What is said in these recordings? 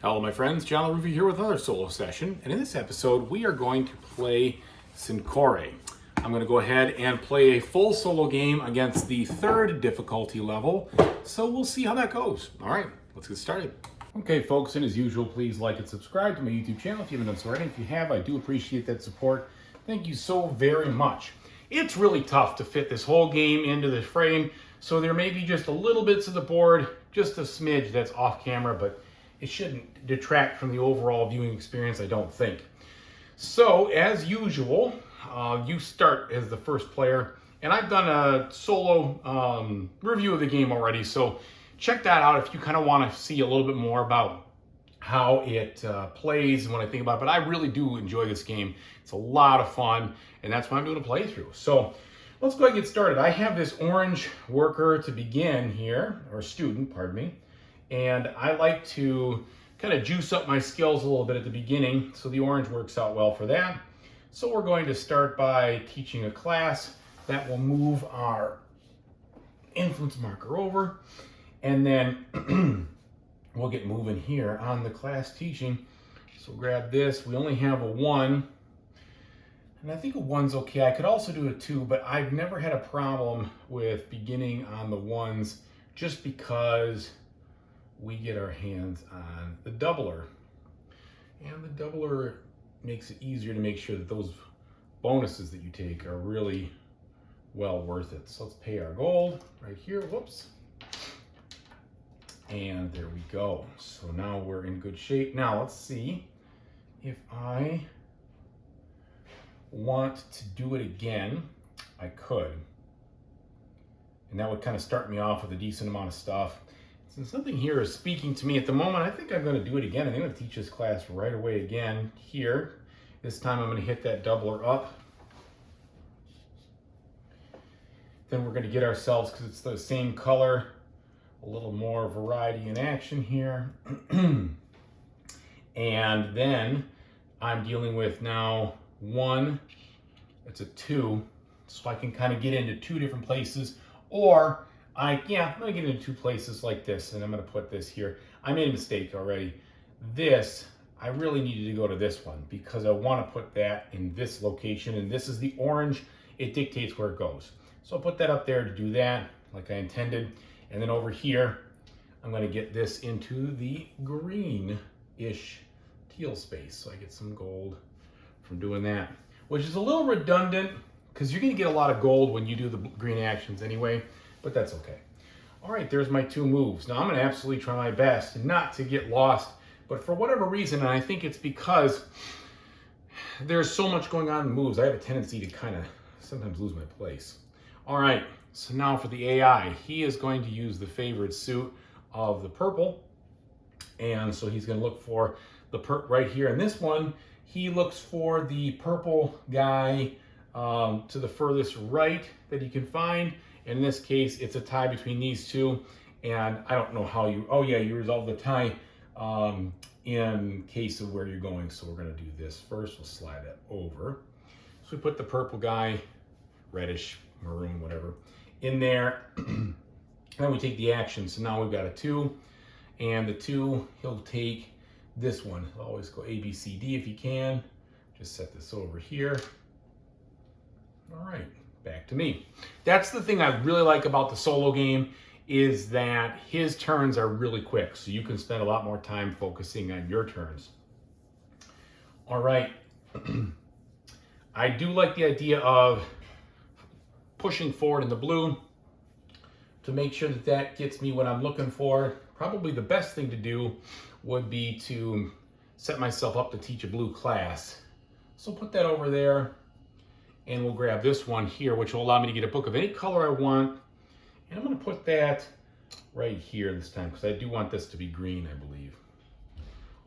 Hello my friends, John LaRuffa here with another solo session, and in this episode we are going to play Sankore. I'm going to go ahead and play a full solo game against the third difficulty level, so we'll see how that goes. Alright, let's get started. Okay folks, and as usual, please like and subscribe to my YouTube channel if you haven't done so already. If you have, I do appreciate that support. Thank you so very much. It's really tough to fit this whole game into the frame, so there may be just a little bits of the board, just a smidge that's off camera, but it shouldn't detract from the overall viewing experience, I don't think. So, as usual, you start as the first player, and I've done a solo review of the game already, so check that out if you kind of want to see a little bit more about how it plays and what I think about it. But I really do enjoy this game. It's a lot of fun, and that's why I'm doing a playthrough. So let's go ahead and get started. I have this orange worker to begin here, or student, pardon me. And I like to kind of juice up my skills a little bit at the beginning, so the orange works out well for that. So we're going to start by teaching a class that will move our influence marker over, and then we'll get moving here on the class teaching. So grab this. We only have a 1, and I think a 1's okay. I could also do a 2, but I've never had a problem with beginning on the 1s just because we get our hands on the doubler. And the doubler makes it easier to make sure that those bonuses that you take are really well worth it. So let's pay our gold right here. Whoops. And there we go. So now we're in good shape. Now let's see if I want to do it again. I could. And that would kind of start me off with a decent amount of stuff. Since something here is speaking to me at the moment, I think I'm going to do it again. I'm going to teach this class right away again here. This time I'm going to hit that doubler up. Then we're going to get ourselves, because it's the same color, a little more variety in action here. And then I'm dealing with now 1, it's a 2, so I can kind of get into 2 different places, or I'm gonna get into 2 places like this, and I'm gonna put this here. I made a mistake already. This, I really needed to go to this one because I wanna put that in this location, and this is the orange. It dictates where it goes. So I'll put that up there to do that like I intended. And then over here, I'm gonna get this into the green-ish teal space. So I get some gold from doing that, which is a little redundant because you're gonna get a lot of gold when you do the green actions anyway, but that's okay. All right, there's my 2 moves. Now I'm gonna absolutely try my best not to get lost, but for whatever reason, and I think it's because there's so much going on in moves, I have a tendency to kind of sometimes lose my place. All right, so now for the AI, he is going to use the favorite suit of the purple, and so he's gonna look for the right here. In this one, he looks for the purple guy to the furthest right that he can find. In this case, it's a tie between these 2, and I don't know how you, you resolve the tie in case of where you're going. So we're gonna do this first. We'll slide that over. So we put the purple guy, reddish, maroon, whatever, in there. Then we take the action. So now we've got a 2, and the 2, he'll take this one. He'll always go A, B, C, D if he can. Just set this over here. All right. Back to me. That's the thing I really like about the solo game, is that his turns are really quick, so you can spend a lot more time focusing on your turns. All right. I do like the idea of pushing forward in the blue to make sure that that gets me what I'm looking for. Probably the best thing to do would be to set myself up to teach a blue class. So put that over there. And we'll grab this one here, which will allow me to get a book of any color I want. And I'm gonna put that right here this time, because I do want this to be green, I believe.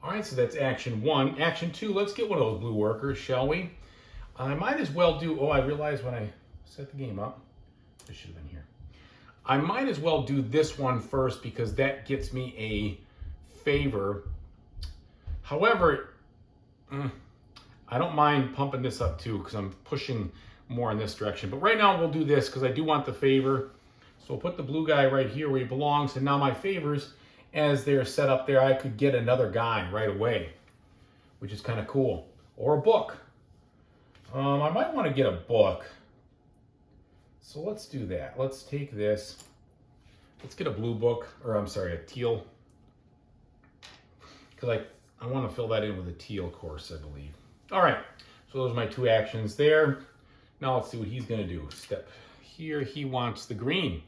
All right, so that's action 1. Action 2, let's get one of those blue workers, shall we? I might as well do, I realized when I set the game up, this should have been here. I might as well do this one first because that gets me a favor. However, I don't mind pumping this up too because I'm pushing more in this direction. But right now we'll do this because I do want the favor. So we'll put the blue guy right here where he belongs. And now my favors, as they're set up there, I could get another guy right away, which is kind of cool. Or a book. I might want to get a book. So let's do that. Let's take this. Let's get a blue book, or I'm sorry, a teal. Because I want to fill that in with a teal course, I believe. All right, so those are my 2 actions there. Now let's see what he's going to do. Step here, he wants the green.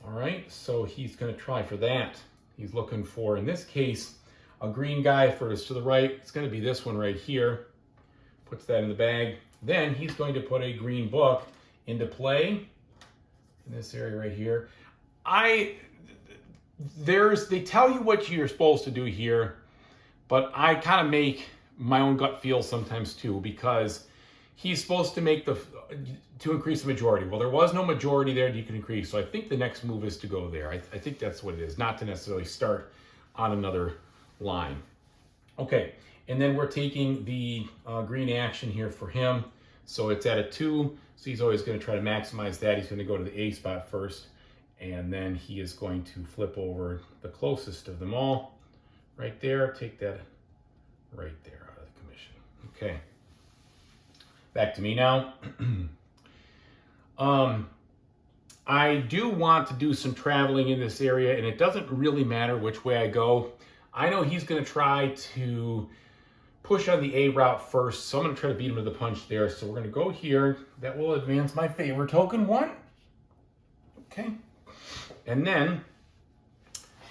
All right, so he's going to try for that. He's looking for, in this case, a green guy furthest to the right. It's going to be this one right here. Puts that in the bag. Then he's going to put a green book into play in this area right here. They tell you what you're supposed to do here, but I kind of make my own gut feel sometimes too, because he's supposed to make to increase the majority. Well, there was no majority there you can increase, so I think the next move is to go there. I think that's what it is, not to necessarily start on another line. Okay, and then we're taking the green action here for him. So it's at a 2, so he's always going to try to maximize that. He's going to go to the A spot first, and then he is going to flip over the closest of them all. Right there, take that right there out of the commission. Okay. Back to me now. I do want to do some traveling in this area, and it doesn't really matter which way I go. I know he's going to try to push on the A route first, so I'm going to try to beat him to the punch there. So we're going to go here. That will advance my favor token 1. Okay. And then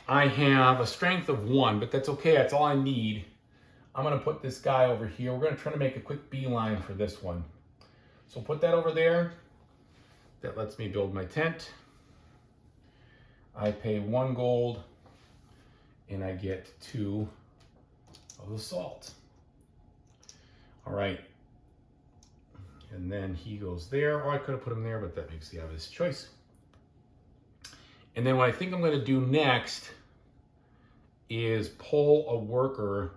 I have a strength of 1, but that's okay. That's all I need. I'm going to put this guy over here. We're going to try to make a quick beeline for this one. So put that over there. That lets me build my tent. I pay 1 gold, and I get 2 of the salt. All right. And then he goes there, or I could have put him there, but that makes the obvious choice. And then what I think I'm going to do next is pull a worker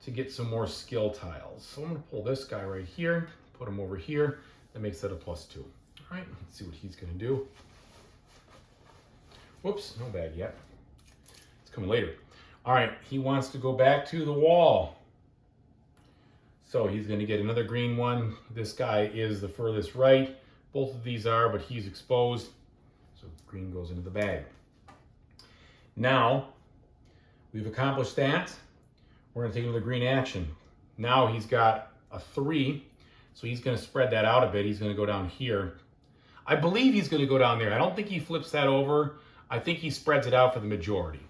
to get some more skill tiles. So I'm going to pull this guy right here, put him over here. That makes that a +2. All right, let's see what he's going to do. Whoops, no bag yet. It's coming later. All right, he wants to go back to the wall. So he's going to get another green one. This guy is the furthest right. Both of these are, but he's exposed. So green goes into the bag. Now, we've accomplished that. We're going to take another green action. Now he's got a 3, so he's going to spread that out a bit. He's going to go down here. I believe he's going to go down there. I don't think he flips that over. I think he spreads it out for the majority.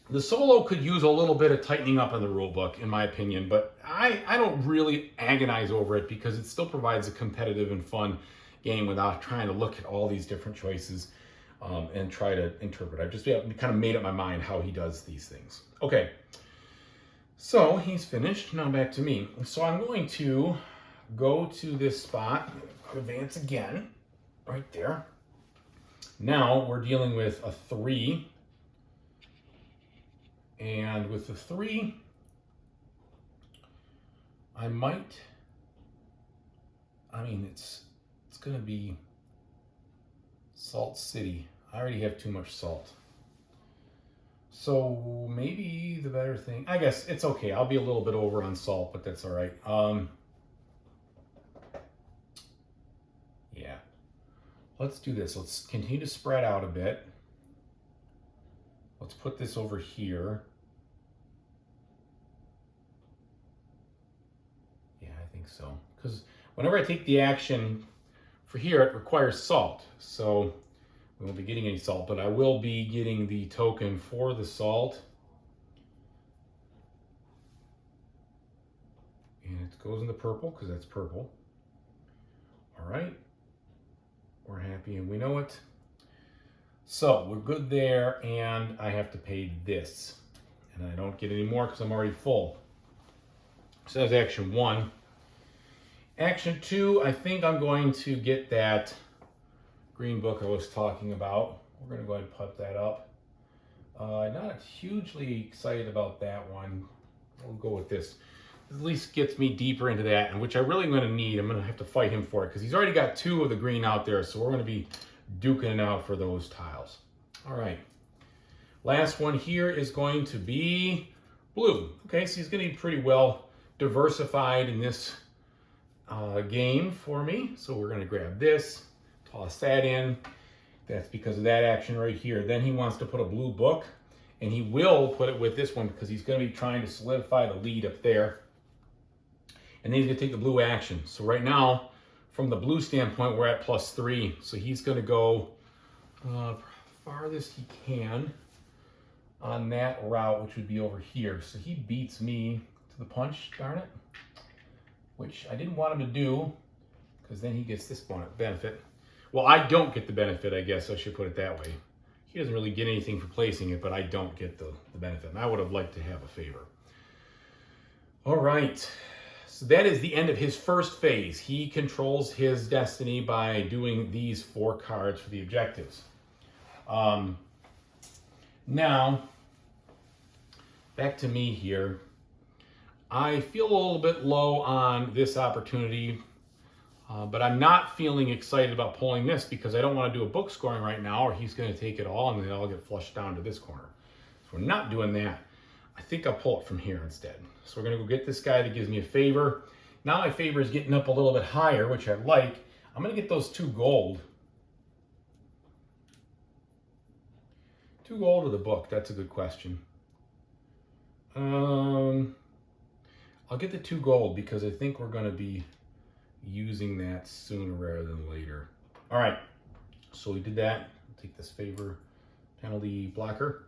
The solo could use a little bit of tightening up in the rule book, in my opinion, but I don't really agonize over it because it still provides a competitive and fun game without trying to look at all these different choices and try to interpret. I've just kind of made up my mind how he does these things. Okay, so he's finished. Now back to me. So I'm going to go to this spot, advance again, right there. Now we're dealing with a 3. And with the 3, it's going to be Salt City. I already have too much salt. So maybe the better thing, I guess it's okay. I'll be a little bit over on salt, but that's all right. Yeah. Let's do this. Let's continue to spread out a bit. Let's put this over here. Yeah, I think so. Because whenever I take the action for here, it requires salt. So we won't be getting any salt, but I will be getting the token for the salt. And it goes in the purple because that's purple. All right. We're happy and we know it. So we're good there, and I have to pay this. And I don't get any more because I'm already full. So that's action 1. Action 2, I think I'm going to get that green book I was talking about. We're going to go ahead and put that up. Not hugely excited about that one. We'll go with this. This at least gets me deeper into that, and which I really am going to need. I'm going to have to fight him for it because he's already got 2 of the green out there, so we're going to be duking it out for those tiles. All right. Last one here is going to be blue. Okay, so he's going to be pretty well diversified in this game for me. So we're going to grab this, toss that in. That's because of that action right here. Then he wants to put a blue book, and he will put it with this one because he's going to be trying to solidify the lead up there. And then he's going to take the blue action. So right now, from the blue standpoint, we're at +3. So he's going to go farthest he can on that route, which would be over here. So he beats me to the punch, darn it, which I didn't want him to do because then he gets this benefit. Well, I don't get the benefit, I guess I should put it that way. He doesn't really get anything for placing it, but I don't get the benefit. And I would have liked to have a favor. All right. So that is the end of his first phase. He controls his destiny by doing these 4 cards for the objectives. Now, back to me here. I feel a little bit low on this opportunity. But I'm not feeling excited about pulling this because I don't want to do a book scoring right now, or he's going to take it all and they all get flushed down to this corner. So we're not doing that. I think I'll pull it from here instead. So we're going to go get this guy that gives me a favor. Now my favor is getting up a little bit higher, which I like. I'm going to get those 2 gold. 2 gold or the book? That's a good question. I'll get the 2 gold because I think we're going to be using that sooner rather than later. All right, so we did that. I'll take this favor penalty blocker.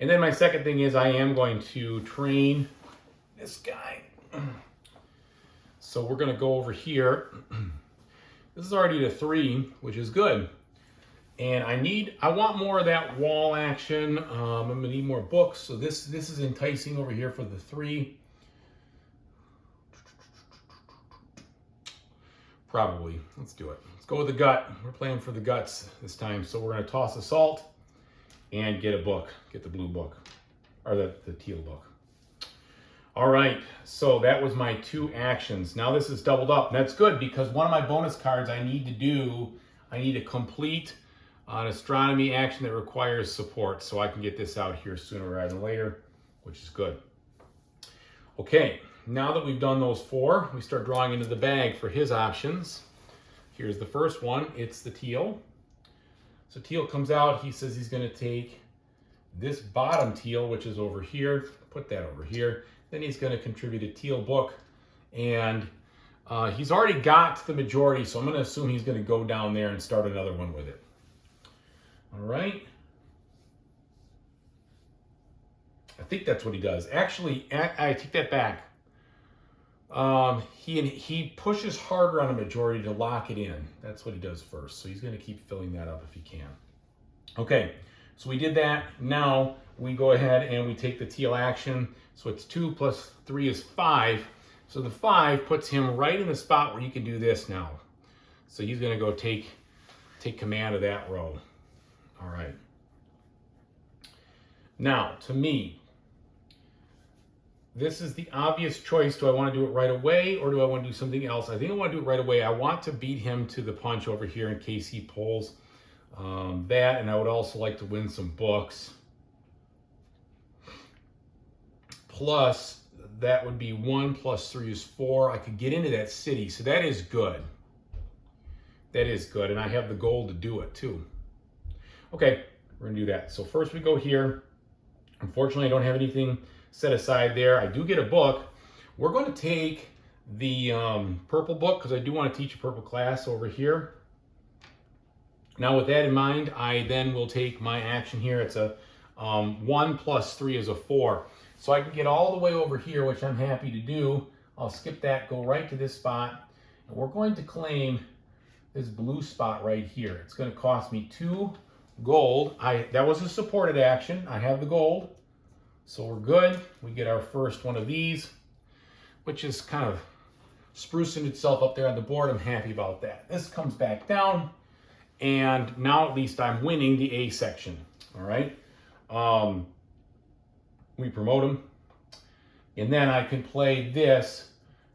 And then my second thing is I am going to train this guy. So we're going to go over here. This is already at a 3, which is good. And I want more of that wall action. I'm going to need more books. So this is enticing over here for the 3. Probably. Let's do it. Let's go with the gut. We're playing for the guts this time. So we're going to toss assault and get a book. Get the blue book. Or the teal book. All right. So that was my 2 actions. Now this is doubled up. And that's good because one of my bonus cards I need to complete an astronomy action that requires support. So I can get this out here sooner rather than later, which is good. Okay. Now that we've done those 4, we start drawing into the bag for his options. Here's the first one. It's the teal. So teal comes out. He says he's going to take this bottom teal, which is over here. Put that over here. Then he's going to contribute a teal book. And he's already got the majority, so I'm going to assume he's going to go down there and start another one with it. All right. I think that's what he does. Actually, I take that back. He pushes harder on a majority to lock it in. That's what he does first. So he's going to keep filling that up if he can. Okay, so we did that. Now we go ahead and we take the teal action. So it's 2 plus 3 is 5. So the 5 puts him right in the spot where he can do this now. So he's going to go take command of that row. All right. Now, to me, this is the obvious choice. Do I want to do it right away or do I want to do something else? I think I want to do it right away. I want to beat him to the punch over here in case he pulls that. And I would also like to win some books. Plus, that would be 1 plus 3 is 4. I could get into that city. So that is good. That is good. And I have the gold to do it too. Okay, we're going to do that. So first we go here. Unfortunately, I don't have anything set aside there. I do get a book. We're going to take the purple book because I do want to teach a purple class over here. Now with that in mind, I then will take my action here. It's a 1 plus 3 is a 4. So I can get all the way over here, which I'm happy to do. I'll skip that, go right to this spot. And we're going to claim this blue spot right here. It's going to cost me 2 gold. That was a supported action. I have the gold. So we're good. We get our first one of these, which is kind of sprucing itself up there on the board. I'm happy about that. This comes back down, and now at least I'm winning the A section. All right. We promote him, and then I can play this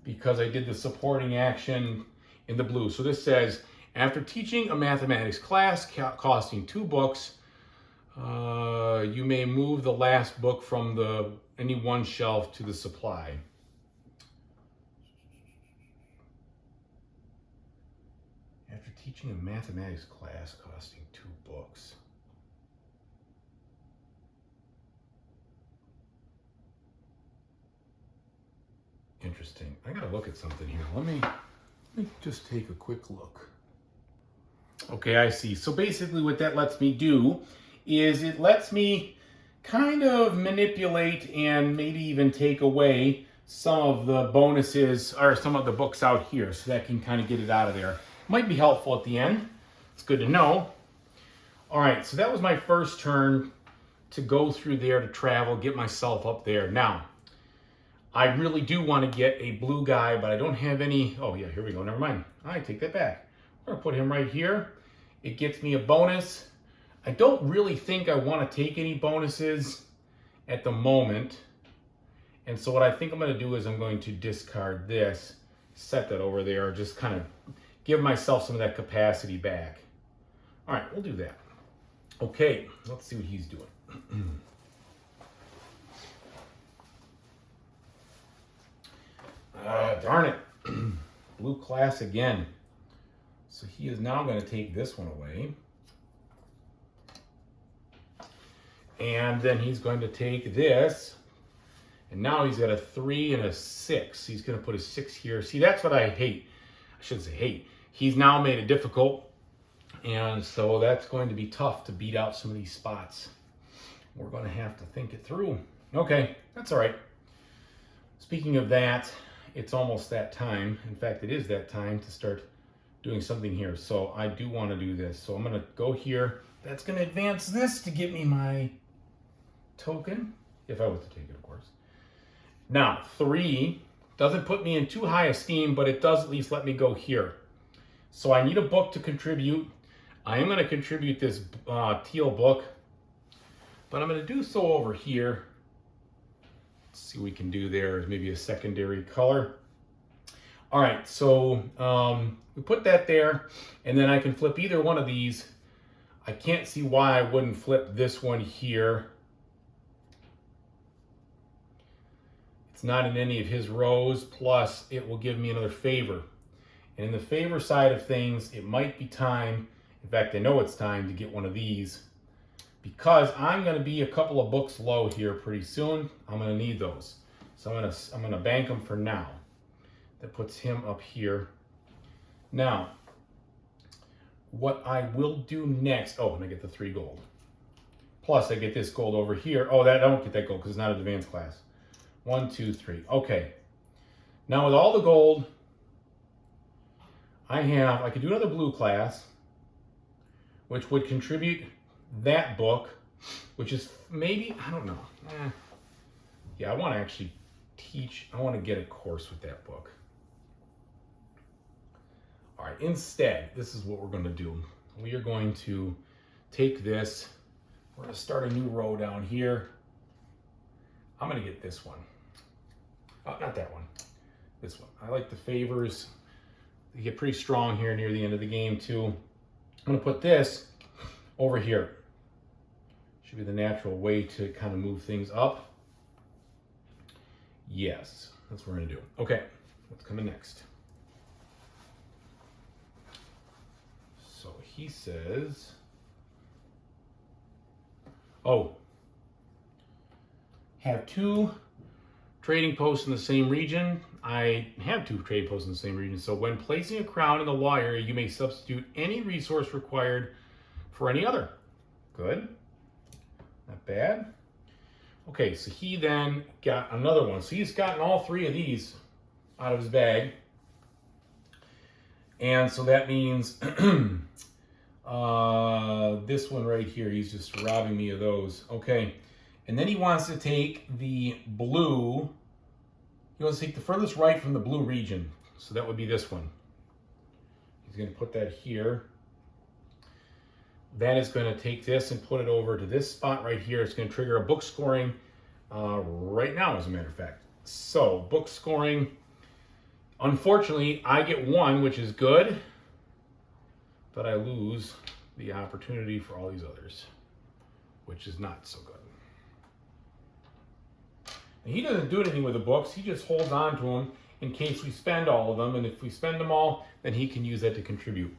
because I did the supporting action in the blue. So this says, After teaching a mathematics class costing 2 books, you may move the last book from any one shelf to the supply. After teaching a mathematics class costing 2 books. Interesting. I gotta look at something here. Let me just take a quick look. Okay, I see. So basically what that lets me do is it lets me kind of manipulate and maybe even take away some of the bonuses or some of the books out here, so that can kind of get it out of there. Might be helpful at the end. It's good to know. All right, so that was my first turn to go through there, to travel, get myself up there. Now, I really do want to get a blue guy, but I don't have any. Oh yeah, here we go. Never mind. I take that back. I'm gonna put him right here. It gets me a bonus. I don't really think I want to take any bonuses at the moment. And so what I think I'm going to do is I'm going to discard this, set that over there, just kind of give myself some of that capacity back. All right, we'll do that. Okay, let's see what he's doing. Darn it. Blue class again. So he is now going to take this one away. And then he's going to take this. And now he's got a 3 and a 6. He's going to put a 6 here. See, that's what I hate. I shouldn't say hate. He's now made it difficult. And so that's going to be tough to beat out some of these spots. We're going to have to think it through. Okay, that's all right. Speaking of that, it's almost that time. In fact, it is that time to start doing something here. So I do want to do this. So I'm going to go here. That's going to advance this to get me my token, if I was to take it, of course. Now, 3 doesn't put me in too high esteem, but it does at least let me go here. So I need a book to contribute. I am going to contribute this teal book, but I'm going to do so over here. Let's see what we can do there. Maybe a secondary color. All right, so we put that there, and then I can flip either one of these. I can't see why I wouldn't flip this one here. It's not in any of his rows, plus it will give me another favor. And in the favor side of things, it might be time, in fact, I know it's time to get one of these, because I'm going to be a couple of books low here pretty soon. I'm going to need those. So I'm going to bank them for now. That puts him up here. Now, what I will do next, oh, and I get the 3 gold. Plus I get this gold over here. Oh, I don't get that gold because it's not an advanced class. 1, 2, 3. Okay. Now with all the gold I could do another blue class, which would contribute that book, which is maybe, I don't know. Yeah, I want to actually I want to get a course with that book. All right, instead, this is what we're going to do. We are going to take this. We're going to start a new row down here. I'm going to get this one. Oh, not that one. This one. I like the favors. They get pretty strong here near the end of the game, too. I'm going to put this over here. Should be the natural way to kind of move things up. Yes, that's what we're going to do. Okay, what's coming next? So he says, oh, have 2 trading posts in the same region. I have 2 trading posts in the same region. So when placing a crown in the law area, you may substitute any resource required for any other. Good. Not bad. Okay, so he then got another one. So he's gotten all 3 of these out of his bag. And so that means this one right here, he's just robbing me of those. Okay, and then he wants to take the blue. He wants to take the furthest right from the blue region. So that would be this one. He's going to put that here. That is going to take this and put it over to this spot right here. It's going to trigger a book scoring right now, as a matter of fact. So, book scoring. Unfortunately, I get 1, which is good. but I lose the opportunity for all these others, which is not so good. And he doesn't do anything with the books. He just holds on to them in case we spend all of them. And if we spend them all, then he can use that to contribute.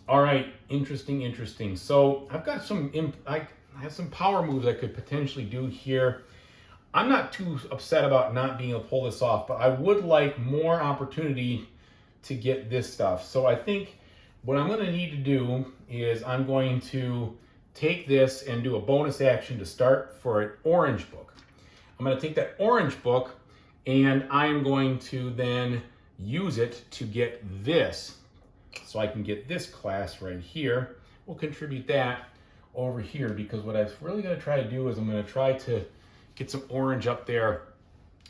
All right, interesting, interesting. So I've got I have some power moves I could potentially do here. I'm not too upset about not being able to pull this off, but I would like more opportunity to get this stuff. So I think what I'm going to need to do is I'm going to take this and do a bonus action to start for an orange book. I'm going to take that orange book and I'm going to then use it to get this. So I can get this class right here. We'll contribute that over here because what I'm really going to try to do is I'm going to try to get some orange up there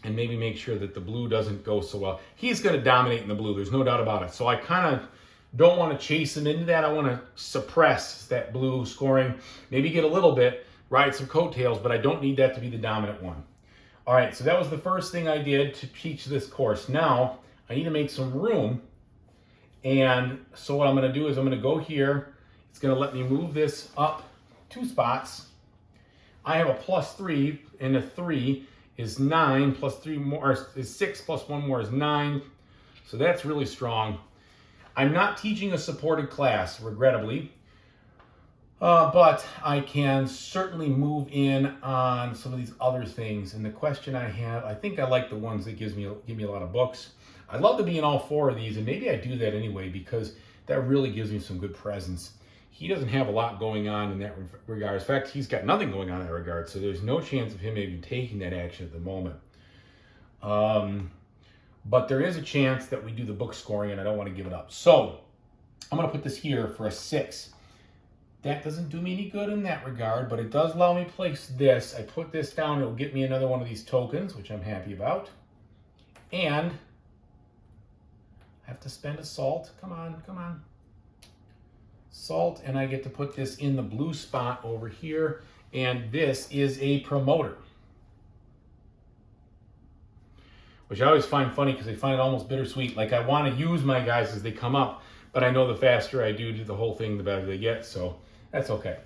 and maybe make sure that the blue doesn't go so well. He's going to dominate in the blue. There's no doubt about it. So I kind of don't want to chase him into that. I want to suppress that blue scoring, maybe get a little bit, ride some coattails, but I don't need that to be the dominant one. All right, so that was the first thing I did to teach this course. Now I need to make some room. And so what I'm going to do is I'm going to go here. It's going to let me move this up 2 spots. I have a +3, and a 3 is 9, plus 3 more is 6, plus 1 more is 9. So that's really strong. I'm not teaching a supported class, regrettably, but I can certainly move in on some of these other things. And the question I have, I think I like the ones that give me a lot of books. I'd love to be in all 4 of these, and maybe I do that anyway because that really gives me some good presence. He doesn't have a lot going on in that regard. In fact, he's got nothing going on in that regard, so there's no chance of him even taking that action at the moment. But there is a chance that we do the book scoring, and I don't want to give it up. So I'm going to put this here for a 6. That doesn't do me any good in that regard, but it does allow me to place this. I put this down, it'll get me another one of these tokens, which I'm happy about. And I have to spend a salt. Come on, come on. Salt, and I get to put this in the blue spot over here, and this is a promoter. Which I always find funny because I find it almost bittersweet. Like I want to use my guys as they come up, but I know the faster I do the whole thing, the better they get, so that's okay.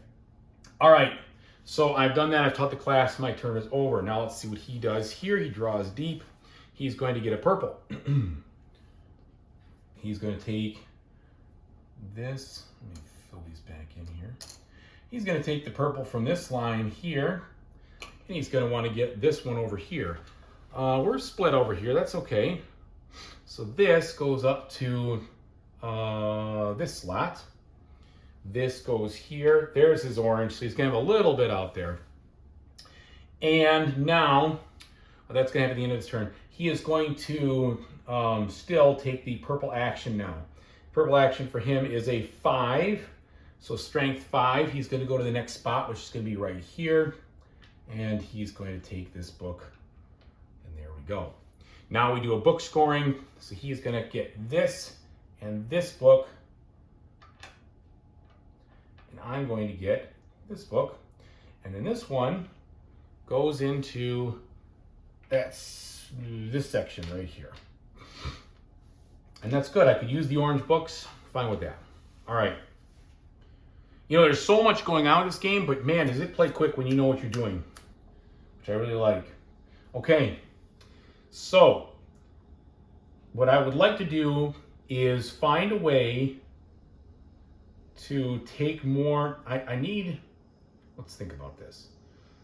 All right, so I've done that. I've taught the class. My turn is over. Now let's see what he does here. He draws deep. He's going to get a purple. He's going to take this. Let me fill these back in here. He's going to take the purple from this line here, and he's going to want to get this one over here. We're split over here. That's okay. So this goes up to this slot. This goes here. There's his orange. So he's going to have a little bit out there. And now, that's going to happen at the end of his turn. He is going to still take the purple action now. Purple action for him is a 5. So strength 5. He's going to go to the next spot, which is going to be right here. And he's going to take this book. And there we go. Now we do a book scoring. So he's going to get this and this book. And I'm going to get this book. And then this one goes into this section right here. And that's good. I could use the orange books. Fine with that. All right. You know, there's so much going on in this game, but man, does it play quick when you know what you're doing, which I really like. Okay. So what I would like to do is find a way to take more. I need, let's think about this.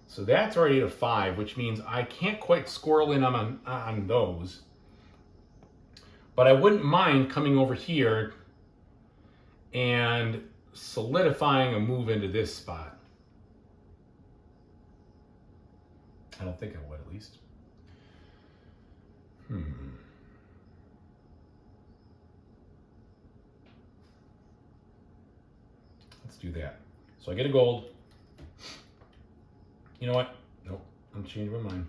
So that's already at a 5, which means I can't quite squirrel in on those. But I wouldn't mind coming over here and solidifying a move into this spot. I don't think I would, at least. Let's do that. So I get a gold. You know what? Nope, I'm changing my mind.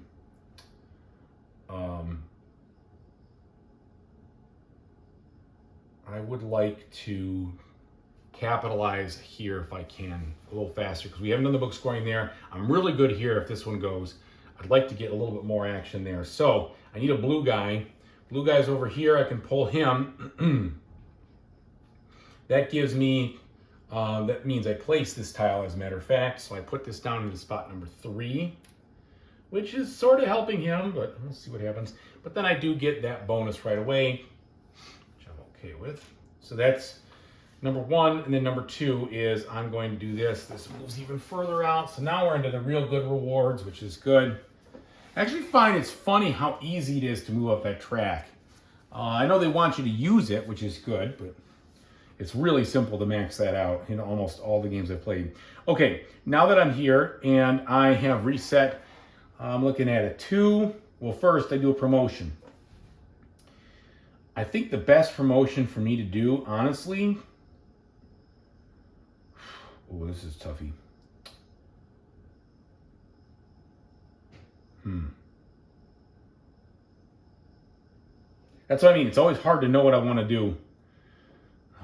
I would like to capitalize here if I can a little faster because we haven't done the book scoring there. I'm really good here if this one goes. I'd like to get a little bit more action there. So I need a blue guy. Blue guy's over here. I can pull him. that gives me, that means I place this tile as a matter of fact. So I put this down into spot number 3, which is sort of helping him, but we'll see what happens. But then I do get that bonus right away, which I'm okay with. So that's number 1, and then number 2 is I'm going to do this. This moves even further out. So now we're into the real good rewards, which is good. I actually find it's funny how easy it is to move up that track. I know they want you to use it, which is good, but it's really simple to max that out in almost all the games I've played. Okay, now that I'm here and I have reset, I'm looking at a 2. Well, first I do a promotion. I think the best promotion for me to do, honestly, oh, this is toughy. That's what I mean. It's always hard to know what I want to do.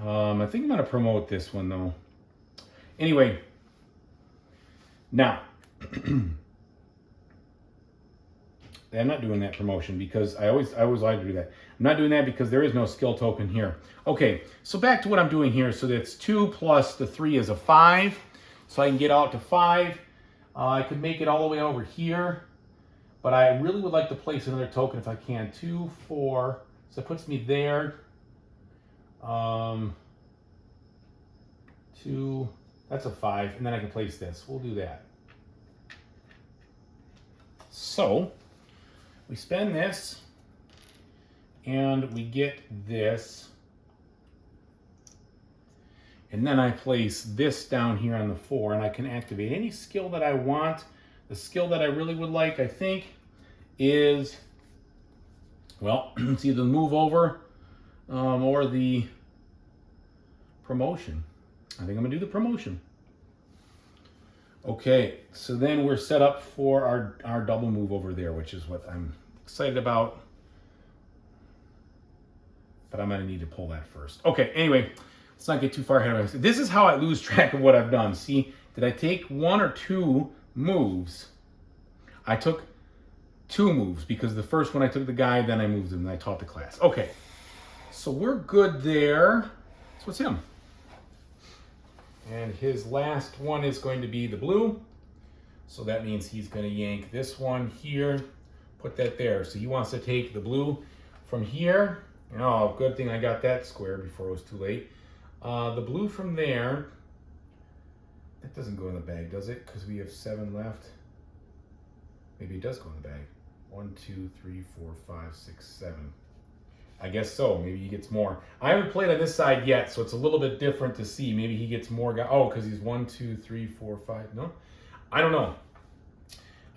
I think I'm going to promote this one, though. Anyway, now, I'm not doing that promotion because I always like to do that. I'm not doing that because there is no skill token here. Okay, so back to what I'm doing here. So that's 2 plus the 3 is a 5. So I can get out to 5. I could make it all the way over here. But I really would like to place another token if I can. 2, 4. So it puts me there. 2. That's a 5. And then I can place this. We'll do that. So we spend this. And we get this. And then I place this down here on the 4. And I can activate any skill that I want. The skill that I really would like, I think, is, well, it's either the move over or the promotion. I think I'm going to do the promotion. Okay, so then we're set up for our double move over there, which is what I'm excited about. But I'm going to need to pull that first. Okay, anyway, let's not get too far ahead of myself. This is how I lose track of what I've done. See, did I take 1 or 2 moves? I took 2 moves because the first one I took the guy, then I moved him, and I taught the class. Okay, so we're good there. So it's him. And his last one is going to be the blue. So that means he's going to yank this one here, put that there. So he wants to take the blue from here. Oh, good thing I got that square before it was too late. The blue from there, that doesn't go in the bag, does it? Because we have 7 left. Maybe it does go in the bag. 1, 2, 3, 4, 5, 6, 7. I guess so. Maybe he gets more. I haven't played on this side yet, so it's a little bit different to see. Maybe he gets more. Oh, because he's 1, 2, 3, 4, 5. No, I don't know.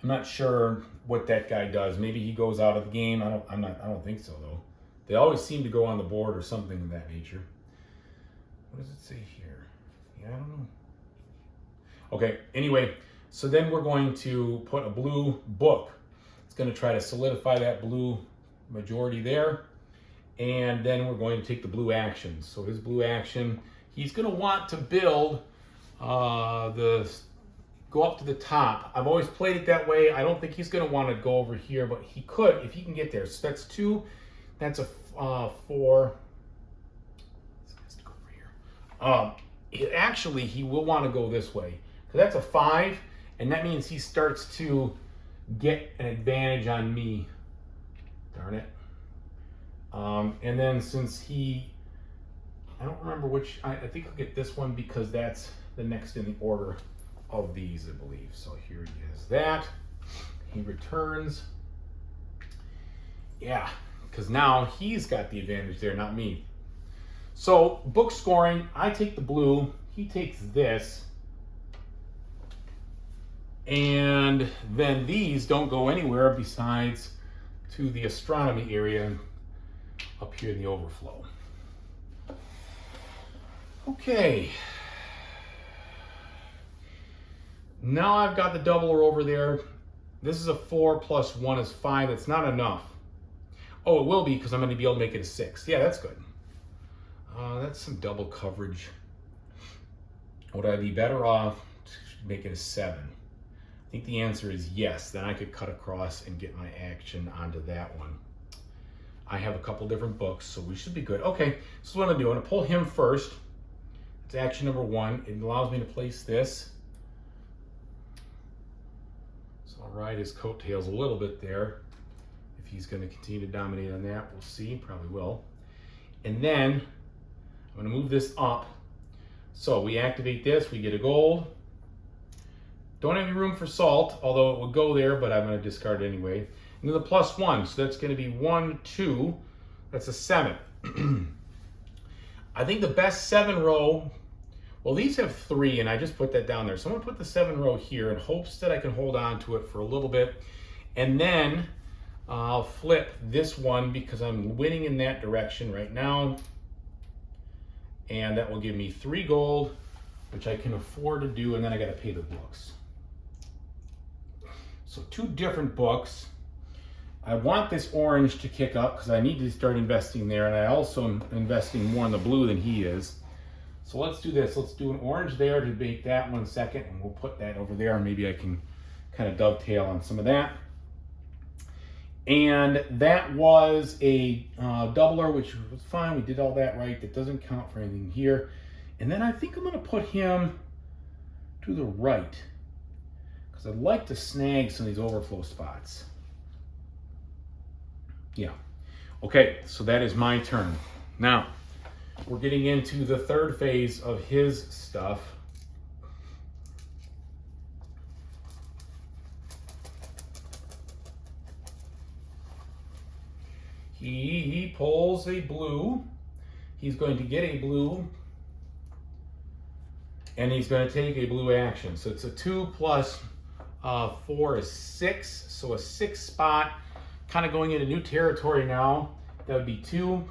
I'm not sure what that guy does. Maybe he goes out of the game. I don't think so though. They always seem to go on the board or something of that nature. What does it say here? Yeah, I don't know. Okay. Anyway. So then we're going to put a blue book. It's going to try to solidify that blue majority there. And then we're going to take the blue actions. So his blue action, he's going to want to build go up to the top. I've always played it that way. I don't think he's going to want to go over here, but he could if he can get there. So that's 2. That's a 4. Has to go over here. Actually, he will want to go this way. So that's a 5. And that means he starts to get an advantage on me. Darn it. And then since I don't remember which, I think I'll get this one because that's the next in the order of these, I believe. So here he is. That. He returns. Yeah, because now he's got the advantage there, not me. So book scoring, I take the blue. He takes this. And then these don't go anywhere besides to the astronomy area up here in the overflow. Okay. Now I've got the doubler over there. This is a 4 plus 1 is 5. It's not enough. Oh, it will be because I'm going to be able to make it a 6. Yeah, that's good. That's some double coverage. Would I be better off to make it a 7? I think the answer is yes. Then I could cut across and get my action onto that one. I have a couple different books, so we should be good. Okay, so what I'm going to do, I'm going to pull him first. It's action number one. It allows me to place this. So I'll ride his coattails a little bit there. If he's going to continue to dominate on that, we'll see. Probably will. And then I'm going to move this up. So we activate this, we get a gold. Don't have any room for salt, although it would go there, but I'm going to discard it anyway. And then the +1, so that's going to be 1, 2. That's a 7. I think the best 7 row, well, these have 3, and I just put that down there. So I'm going to put the 7 row here in hopes that I can hold on to it for a little bit. And then I'll flip this one because I'm winning in that direction right now. And that will give me 3 gold, which I can afford to do, and then I got to pay the books. So 2 different books. I want this orange to kick up because I need to start investing there, and I also am investing more in the blue than he is. So let's do this. Let's do an orange there to make that 1 second, and we'll put that over there, and maybe I can kind of dovetail on some of that. And that was a doubler, which was fine. We did all that right. That doesn't count for anything here. And then I think I'm going to put him to the right because I'd like to snag some of these overflow spots. Yeah. Okay, so that is my turn. Now, we're getting into the third phase of his stuff. He pulls a blue. He's going to get a blue. And he's going to take a blue action. So it's a 2 plus 4 is 6. So a 6 spot. Kind of going into new territory now. That would be 2,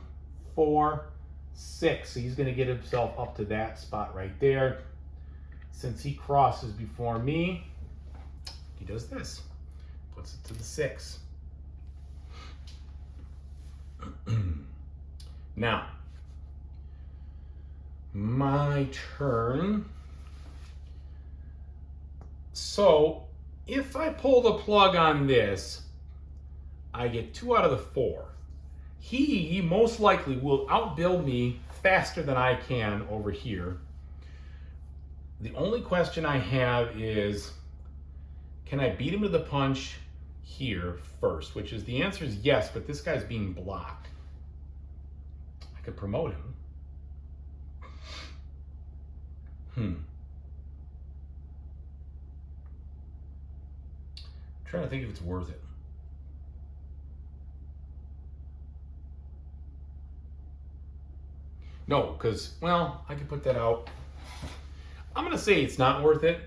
4, 6. So he's going to get himself up to that spot right there. Since he crosses before me, he does this. Puts it to the 6. Now, my turn. So, if I pull the plug on this, I get 2 out of the 4. He most likely will outbuild me faster than I can over here. The only question I have is, can I beat him to the punch here first? Which is, the answer is yes, but this guy's being blocked. I could promote him. I'm trying to think if it's worth it. No, because, well, I could put that out. I'm going to say it's not worth it.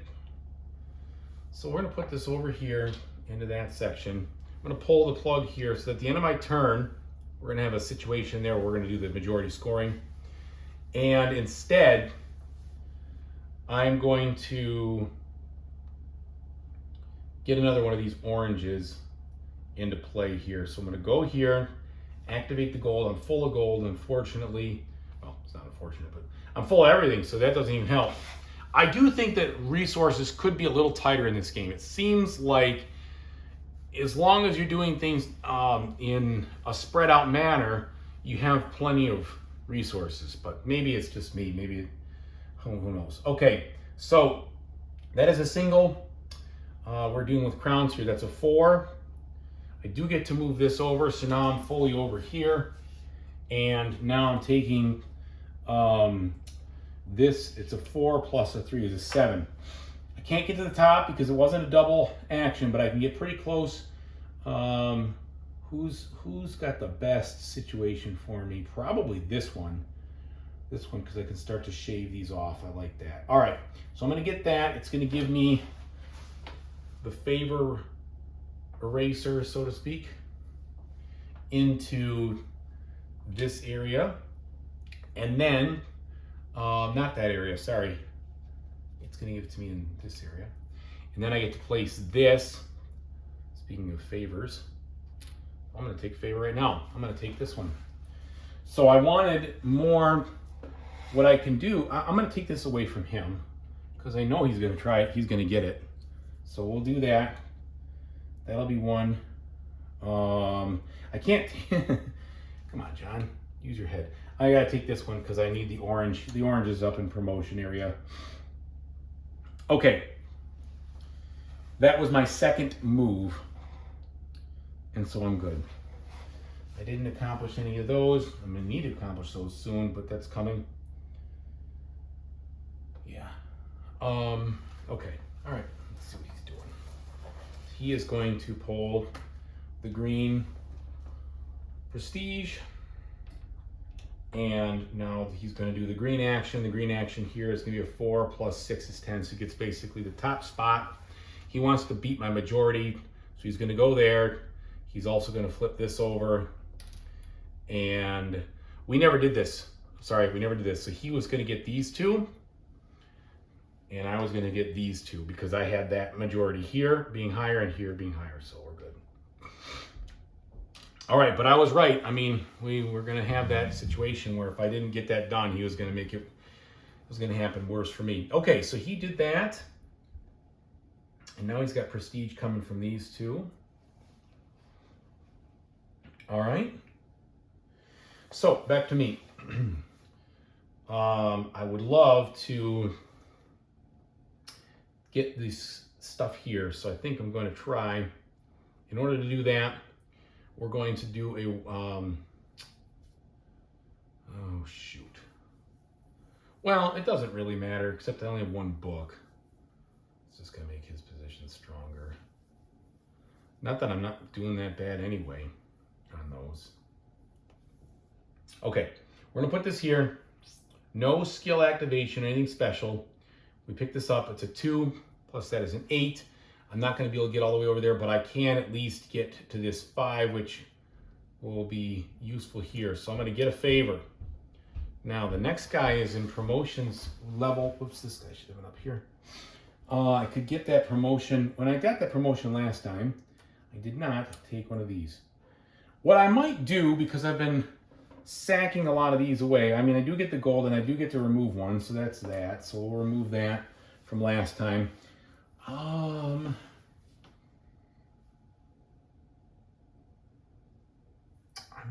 So we're going to put this over here into that section. I'm going to pull the plug here so at the end of my turn, we're going to have a situation there where we're going to do the majority scoring. And instead, I'm going to get another one of these oranges into play here. So I'm going to go here, activate the gold. I'm full of gold, unfortunately. Well, it's not unfortunate, but I'm full of everything, so that doesn't even help. I do think that resources could be a little tighter in this game. It seems like as long as you're doing things in a spread out manner, you have plenty of resources. But maybe it's just me. Maybe, who knows? Okay, so that is a single. We're dealing with crowns here. That's a 4. I do get to move this over, so now I'm fully over here. And now I'm taking this. It's a 4 plus a 3 is a 7. I can't get to the top because it wasn't a double action, but I can get pretty close. Who's got the best situation for me? Probably this one. This one, because I can start to shave these off. I like that. All right, so I'm going to get that. It's going to give me the favor eraser, so to speak, into this area. And then, not that area, sorry. It's going to give it to me in this area. And then I get to place this. Speaking of favors, I'm going to take favor right now. I'm going to take this one. So I wanted more. What I can do, I'm going to take this away from him because I know he's going to try it. He's going to get it. So we'll do that. That'll be 1. I can't. Come on, John. Use your head. I gotta take this one because I need the orange. The orange is up in promotion area. Okay. That was my second move. And so I'm good. I didn't accomplish any of those. I'm gonna need to accomplish those soon, but that's coming. Yeah. Okay. All right. Let's see what he's doing. He is going to pull the green prestige. And now he's going to do the green action. The green action here is going to be a 4 plus 6 is 10. So he gets basically the top spot. He wants to beat my majority. So he's going to go there. He's also going to flip this over. And we never did this. Sorry, we never did this. So he was going to get these two. And I was going to get these two because I had that majority here being higher and here being higher. So we're good. All right, but I was right. I mean, we were going to have that situation where if I didn't get that done, he was going to make it was going to happen worse for me. Okay, so he did that. And now he's got prestige coming from these two. All right. So back to me. I would love to get this stuff here. So I think I'm going to try. In order to do that, we're going to do a, oh shoot. Well, it doesn't really matter, except I only have one book. It's just gonna make his position stronger. Not that I'm not doing that bad anyway on those. Okay, we're gonna put this here. No skill activation, anything special. We pick this up, it's a 2, plus that is an 8. I'm not going to be able to get all the way over there, but I can at least get to this 5, which will be useful here. So I'm going to get a favor. Now, the next guy is in promotions level. Whoops, this guy should have been up here. I could get that promotion. When I got that promotion last time, I did not take one of these. What I might do, because I've been sacking a lot of these away, I mean, I do get the gold and I do get to remove one, so that's that. So we'll remove that from last time. I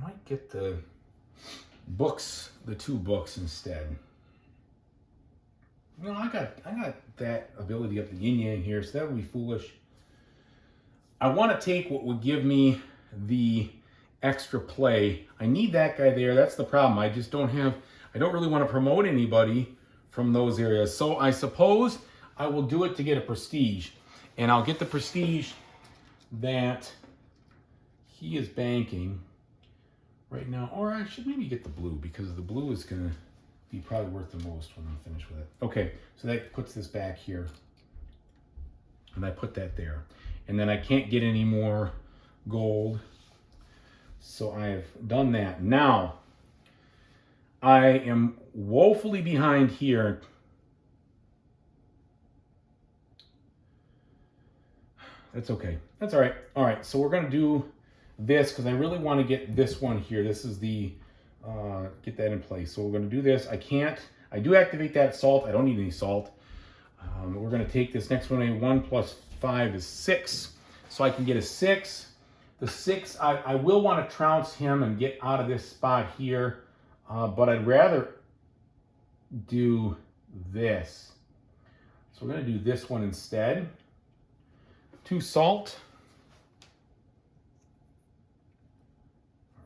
might get the books, the 2 books instead. You know, I got that ability up the yin yang here, so that would be foolish. I want to take what would give me the extra play. I need that guy there. That's the problem. I just don't have, I don't really want to promote anybody from those areas. So I suppose I will do it to get a prestige. And I'll get the prestige that he is banking right now. Or I should maybe get the blue, because the blue is going to be probably worth the most when I'm finished with it. Okay, so that puts this back here. And I put that there. And then I can't get any more gold. So I've done that. Now, I am woefully behind here. That's okay. That's all right. All right, so we're going to do this because I really want to get this one here. This is the, get that in place. So we're going to do this. I do activate that salt. I don't need any salt. We're going to take this next one. 1 plus 5 is 6. So I can get a 6. The 6, I will want to trounce him and get out of this spot here. But I'd rather do this. So we're going to do this one instead. 2 salt.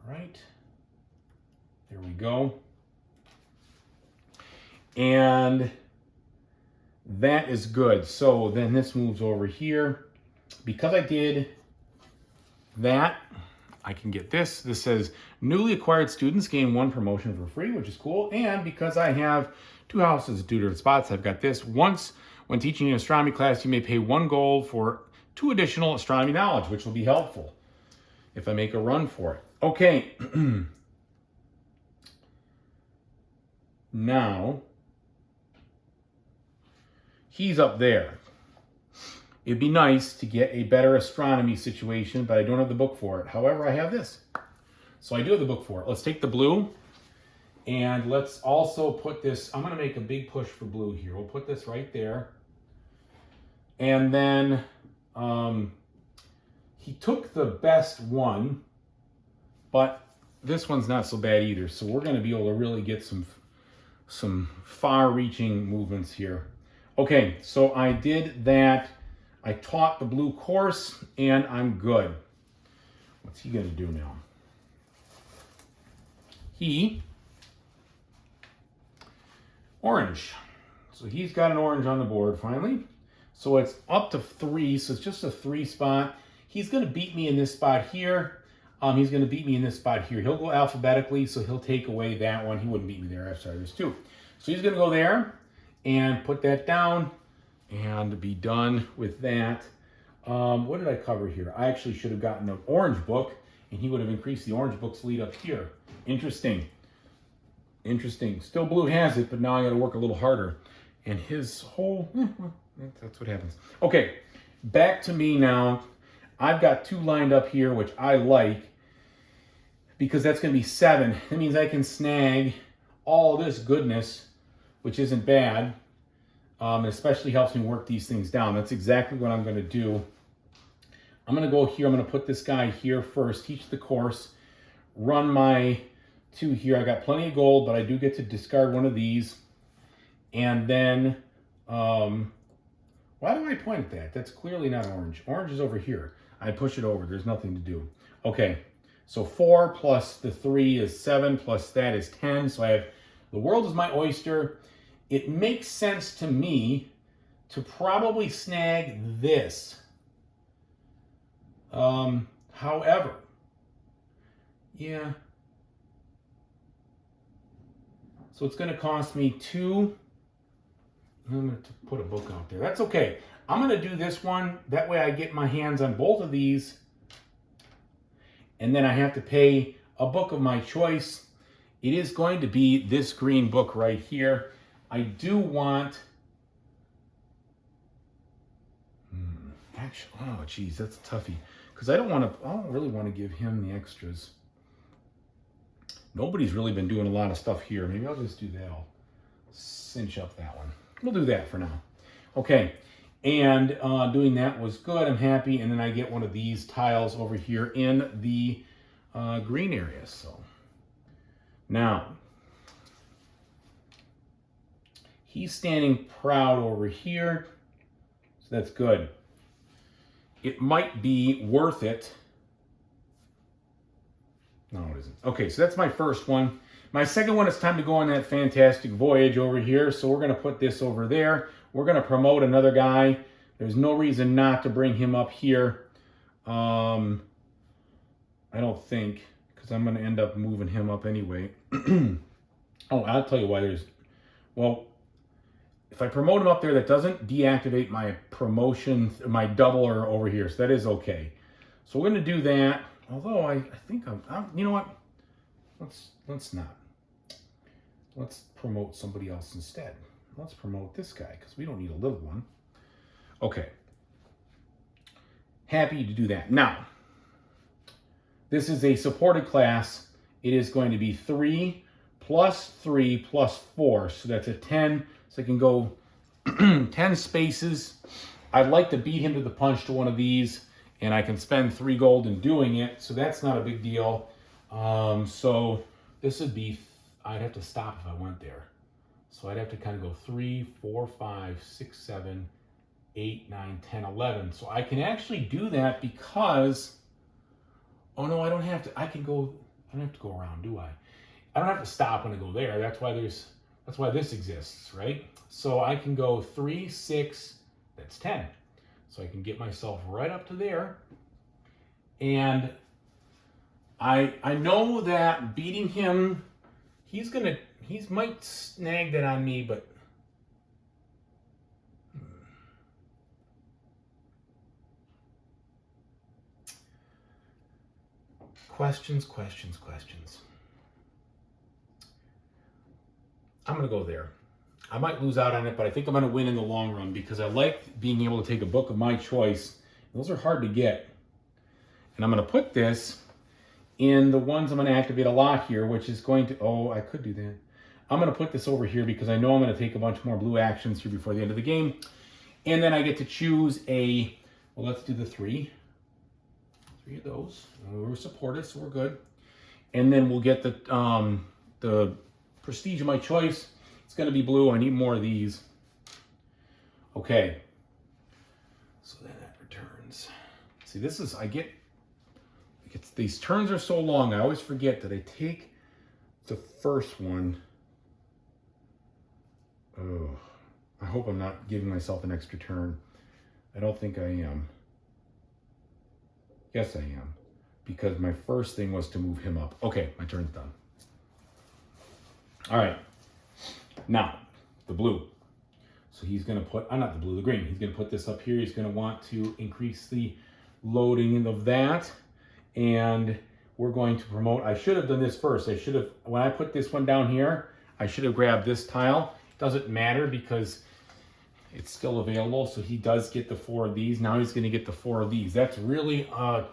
All right. There we go. And that is good. So then this moves over here. Because I did that, I can get this. This says newly acquired students gain 1 promotion for free, which is cool. And because I have 2 houses at 2 different spots, I've got this. Once, when teaching an astronomy class, you may pay 1 gold for 2 additional astronomy knowledge, which will be helpful if I make a run for it. Okay. Now, he's up there. It'd be nice to get a better astronomy situation, but I don't have the book for it. However, I have this. So I do have the book for it. Let's take the blue, and let's also put this, I'm going to make a big push for blue here. We'll put this right there. And then he took the best one, but this one's not so bad either. So we're going to be able to really get some far-reaching movements here. Okay, so I did that. I taught the blue course, and I'm good. What's he going to do now? Orange. So he's got an orange on the board finally. So it's up to 3, so it's just a 3 spot. He's going to beat me in this spot here. He's going to beat me in this spot here. He'll go alphabetically, so he'll take away that one. He wouldn't beat me there. I'm sorry, there's 2. So he's going to go there and put that down and be done with that. What did I cover here? I actually should have gotten an orange book, and he would have increased the orange book's lead up here. Interesting. Interesting. Still blue has it, but now I got to work a little harder. And his whole, that's what happens. Okay, back to me now. I've got 2 lined up here, which I like, because that's going to be 7. That means I can snag all this goodness, which isn't bad. It especially helps me work these things down. That's exactly what I'm going to do. I'm going to go here. I'm going to put this guy here first, teach the course, run my 2 here. I got plenty of gold, but I do get to discard one of these. And then, why do I point at that? That's clearly not orange. Orange is over here. I push it over. There's nothing to do. Okay, so 4 plus the 3 is 7, plus that is 10. So I have, the world is my oyster. It makes sense to me to probably snag this. However, yeah. So it's going to cost me 2. I'm going to put a book out there. That's okay. I'm going to do this one. That way I get my hands on both of these. And then I have to pay a book of my choice. It is going to be this green book right here. I do want... Actually, oh, geez, that's toughy. Because I don't really want to give him the extras. Nobody's really been doing a lot of stuff here. Maybe I'll just do that. I'll cinch up that one. We'll do that for now. Okay, and doing that was good. I'm happy. And then I get one of these tiles over here in the green area. So now, he's standing proud over here. So that's good. It might be worth it. No, it isn't. Okay, so that's my first one. My second one, it's time to go on that fantastic voyage over here. So we're going to put this over there. We're going to promote another guy. There's no reason not to bring him up here. I don't think, because I'm going to end up moving him up anyway. Oh, I'll tell you why there's... Well, if I promote him up there, that doesn't deactivate my promotion, my doubler over here. So that is okay. So we're going to do that. Although I think I'm you know what? Let's not. Let's promote somebody else instead. Let's promote this guy because we don't need a little one. Okay. Happy to do that. Now, this is a supported class. It is going to be 3 plus 3 plus 4. So that's a 10. So I can go 10 spaces. I'd like to beat him to the punch to one of these. And I can spend 3 gold in doing it. So that's not a big deal. So this would be, I'd have to stop if I went there. So I'd have to kind of go 3, 4, 5, 6, 7, 8, 9, 10, 11. So I can actually do that because, oh no, I don't have to, I don't have to go around, do I? I don't have to stop when I go there. That's why this exists, right? So I can go 3, 6, that's 10. So I can get myself right up to there. And I know that beating him, he might snag that on me, but questions. I'm going to go there. I might lose out on it, but I think I'm going to win in the long run because I like being able to take a book of my choice. Those are hard to get. And I'm going to put this in the ones I'm going to activate a lot here, which is going to, oh, I could do that. I'm going to put this over here because I know I'm going to take a bunch more blue actions here before the end of the game. And then I get to choose a, well, let's do the 3. 3 of those. We're supported, so we're good. and then we'll get the prestige of my choice. It's going to be blue. I need more of these. Okay. So then that returns. See, this is, these turns are so long, I always forget that I take the first one. Oh, I hope I'm not giving myself an extra turn. I don't think I am. Yes, I am. Because my first thing was to move him up. Okay, my turn's done. All right. Now, the blue. So he's going to put, not the blue, the green. He's going to put this up here. He's going to want to increase the loading of that. And we're going to promote, I should have done this first. I should have, when I put this one down here, I should have grabbed this tile. Doesn't matter because it's still available. So he does get the 4 of these. Now he's going to get the 4 of these. That's really an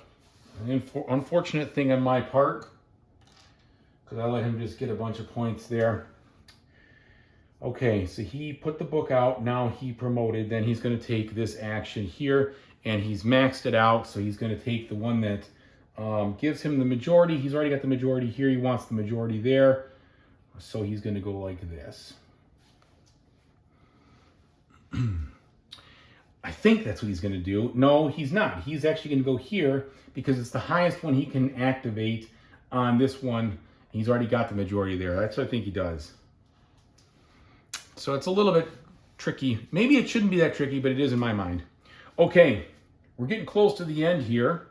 unfortunate thing on my part, because I let him just get a bunch of points there. Okay, so he put the book out. Now he promoted. Then he's going to take this action here, and he's maxed it out. So he's going to take the one that gives him the majority. He's already got the majority here. He wants the majority there. So he's going to go like this. I think that's what he's going to do. No, he's not. He's actually going to go here because it's the highest one he can activate on this one. He's already got the majority there. That's what I think he does. So it's a little bit tricky. Maybe it shouldn't be that tricky, but it is in my mind. Okay, we're getting close to the end here.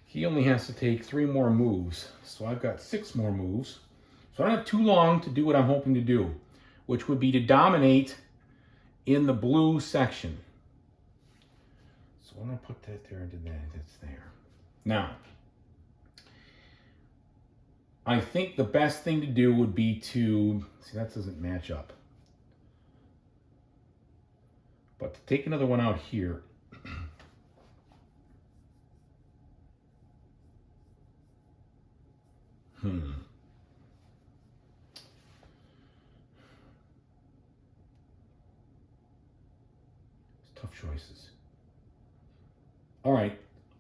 He only has to take 3 more moves. So I've got 6 more moves. So I don't have too long to do what I'm hoping to do, which would be to dominate in the blue section. So when I put that there, I did that, it's there. Now, I think the best thing to do would be to, see, that doesn't match up. But to take another one out here. Tough choices. All right.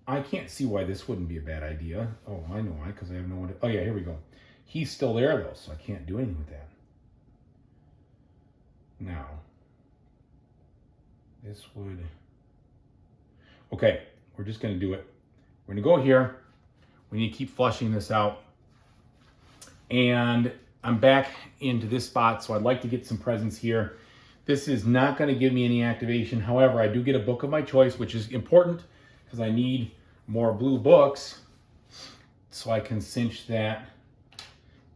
I can't see why this wouldn't be a bad idea. Oh, I know why, because I have no one to, oh yeah, here we go. He's still there though, so I can't do anything with that. Now, this would, okay, we're just going to do it. We're going to go here. We need to keep flushing this out. And I'm back into this spot, so I'd like to get some presents here. This is not going to give me any activation. However, I do get a book of my choice, which is important because I need more blue books so I can cinch that.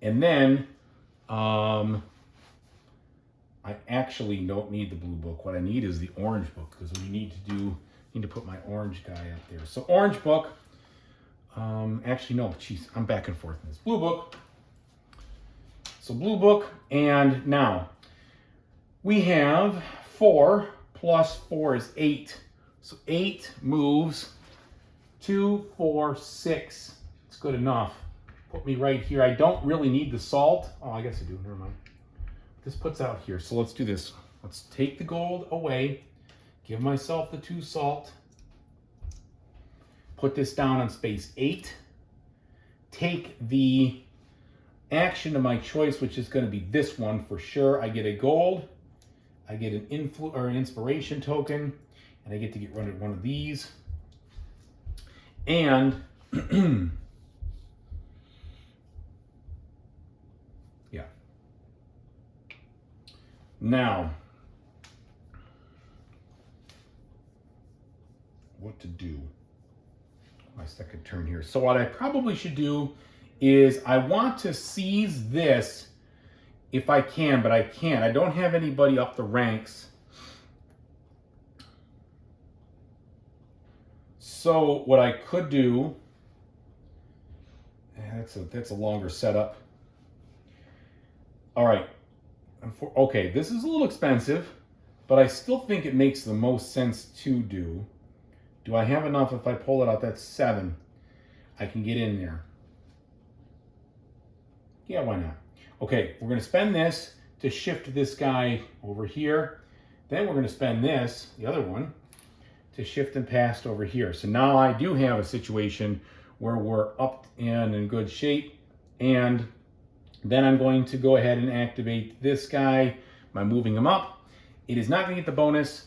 And then I actually don't need the blue book. What I need is the orange book, because we need to put my orange guy up there. So orange book. Actually, no, geez, I'm back and forth in this. Blue book. So blue book, and now we have 4 plus 4 is 8. So 8 moves. 2, 4, 6. It's good enough. Put me right here. I don't really need the salt. Oh, I guess I do. Never mind. This puts out here. So let's do this. Let's take the gold away. Give myself the 2 salt. Put this down on space 8. Take the action of my choice, which is going to be this one for sure. I get a gold. I get an inspiration token, and I get to get rid of one of these. And yeah. Now, what to do? My second turn here. So what I probably should do is I want to seize this if I can, but I can't. I don't have anybody up the ranks. So what I could do, that's a longer setup. All right. Okay, this is a little expensive, but I still think it makes the most sense to do. Do I have enough? If I pull it out, that's 7. I can get in there. Yeah, why not? Okay, we're going to spend this to shift this guy over here. Then we're going to spend this, the other one, to shift and pass over here. So now I do have a situation where we're up and in good shape. And then I'm going to go ahead and activate this guy by moving him up. It is not going to get the bonus,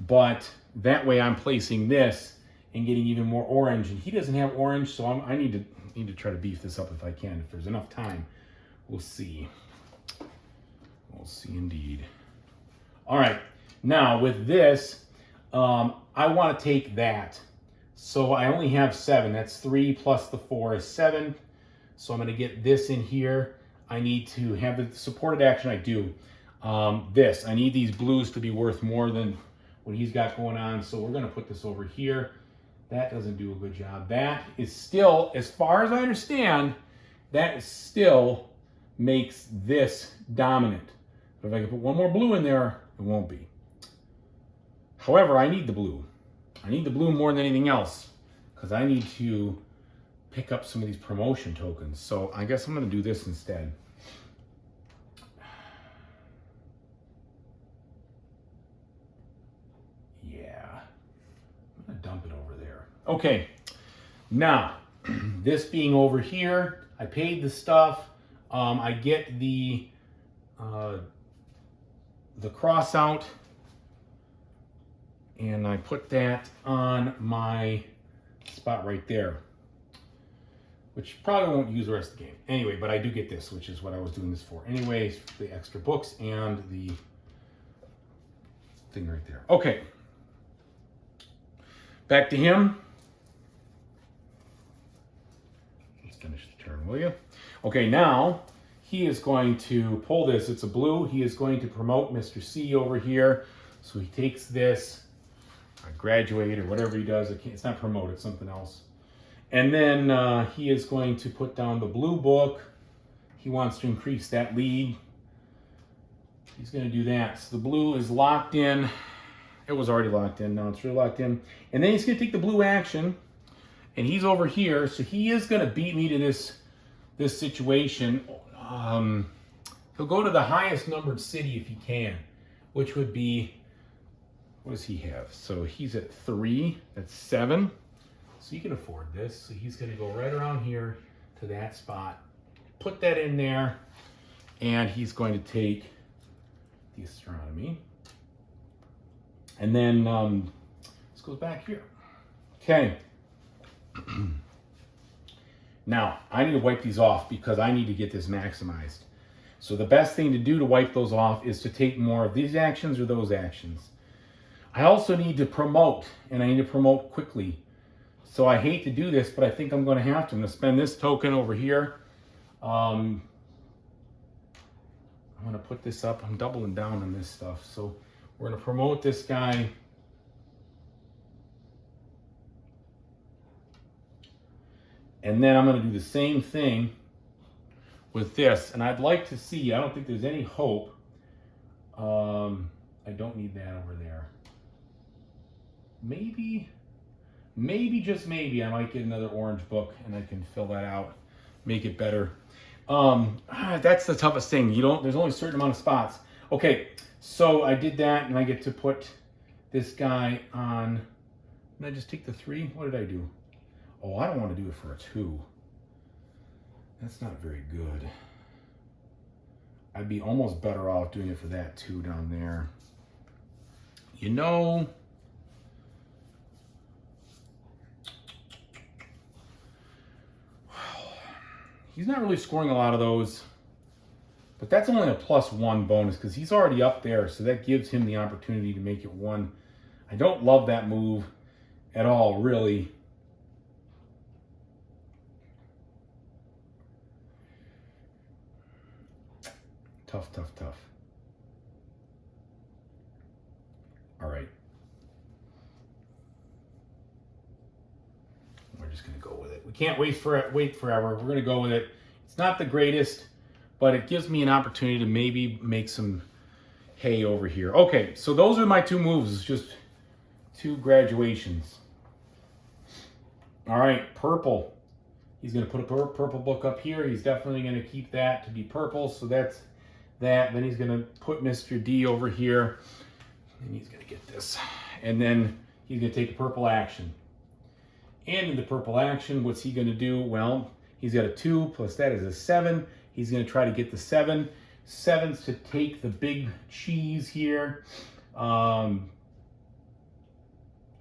but that way I'm placing this and getting even more orange. And he doesn't have orange, so I need to try to beef this up if I can. If there's enough time, we'll see. We'll see indeed. All right, now with this, I want to take that. So I only have 7. That's 3 plus the 4 is 7. So I'm going to get this in here. I need to have the supported action. I do. I need these blues to be worth more than what he's got going on. So we're going to put this over here. That doesn't do a good job. That is still, as far as I understand, that still makes this dominant. But if I can put one more blue in there, it won't be. However, I need the blue. I need the blue more than anything else because I need to pick up some of these promotion tokens. So I guess I'm going to do this instead. Yeah. I'm going to dump it over there. Okay. Now, this being over here, I paid the stuff. I get the cross out. And I put that on my spot right there, which probably won't use the rest of the game. Anyway, but I do get this, which is what I was doing this for. Anyways, the extra books and the thing right there. Okay. Back to him. Let's finish the turn, will you? Okay, now he is going to pull this. It's a blue. He is going to promote Mr. C over here. So he takes this. Graduate or whatever he does. It's not promote, it's something else. And then he is going to put down the blue book. He wants to increase that lead. He's going to do that. So the blue is locked in. It was already locked in. Now it's really locked in. And then he's going to take the blue action. And he's over here. So he is going to beat me to this situation. He'll go to the highest numbered city if he can, which would be, what does he have? So he's at 3, that's 7. So you can afford this. So he's gonna go right around here to that spot, put that in there, and he's going to take the astronomy. And then this goes back here. Okay. Now, I need to wipe these off because I need to get this maximized. So the best thing to do to wipe those off is to take more of these actions or those actions. I also need to promote, and I need to promote quickly. So I hate to do this, but I think I'm going to have to. I'm going to spend this token over here. I'm going to put this up. I'm doubling down on this stuff. So we're going to promote this guy. And then I'm going to do the same thing with this. And I'd like to see, I don't think there's any hope. I don't need that over there. Maybe, just maybe, I might get another orange book and I can fill that out, make it better. That's the toughest thing. There's only a certain amount of spots. Okay, so I did that and I get to put this guy on. Did I just take the 3? What did I do? Oh, I don't want to do it for a 2. That's not very good. I'd be almost better off doing it for that 2 down there. You know, he's not really scoring a lot of those, but that's only a +1 bonus because he's already up there, so that gives him the opportunity to make it 1. I don't love that move at all, really. Tough. All right. We're just going to go with it. We can't wait forever. We're going to go with it. It's not the greatest, but it gives me an opportunity to maybe make some hay over here. Okay, so those are my 2 moves. It's just 2 graduations. All right, purple. He's going to put a purple book up here. He's definitely going to keep that to be purple, so that's that. Then he's going to put Mr. D over here, and he's going to get this. And then he's going to take a purple action. And in the purple action, what's he going to do? Well, he's got a 2 plus that is a 7. He's going to try to get the 7. 7's to take the big cheese here. I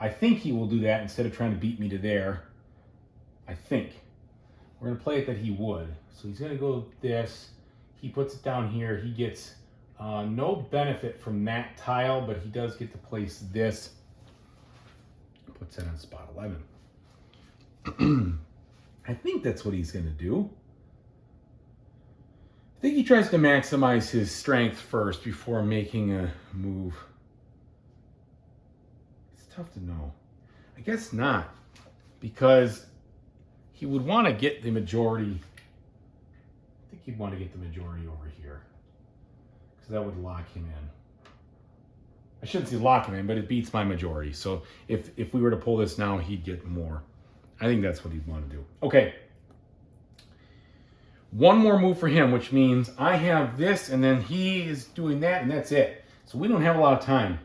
think he will do that instead of trying to beat me to there. I think. We're going to play it that he would. So he's going to go this. He puts it down here. He gets no benefit from that tile, but he does get to place this. Puts that on spot 11. I think that's what he's going to do. I think he tries to maximize his strength first before making a move. It's tough to know. I guess not, because he would want to get the majority. I think he'd want to get the majority over here, because that would lock him in. I shouldn't say lock him in, but it beats my majority. So if we were to pull this now, he'd get more. I think that's what he'd want to do. Okay. One more move for him, which means I have this, and then he is doing that, and that's it. So we don't have a lot of time.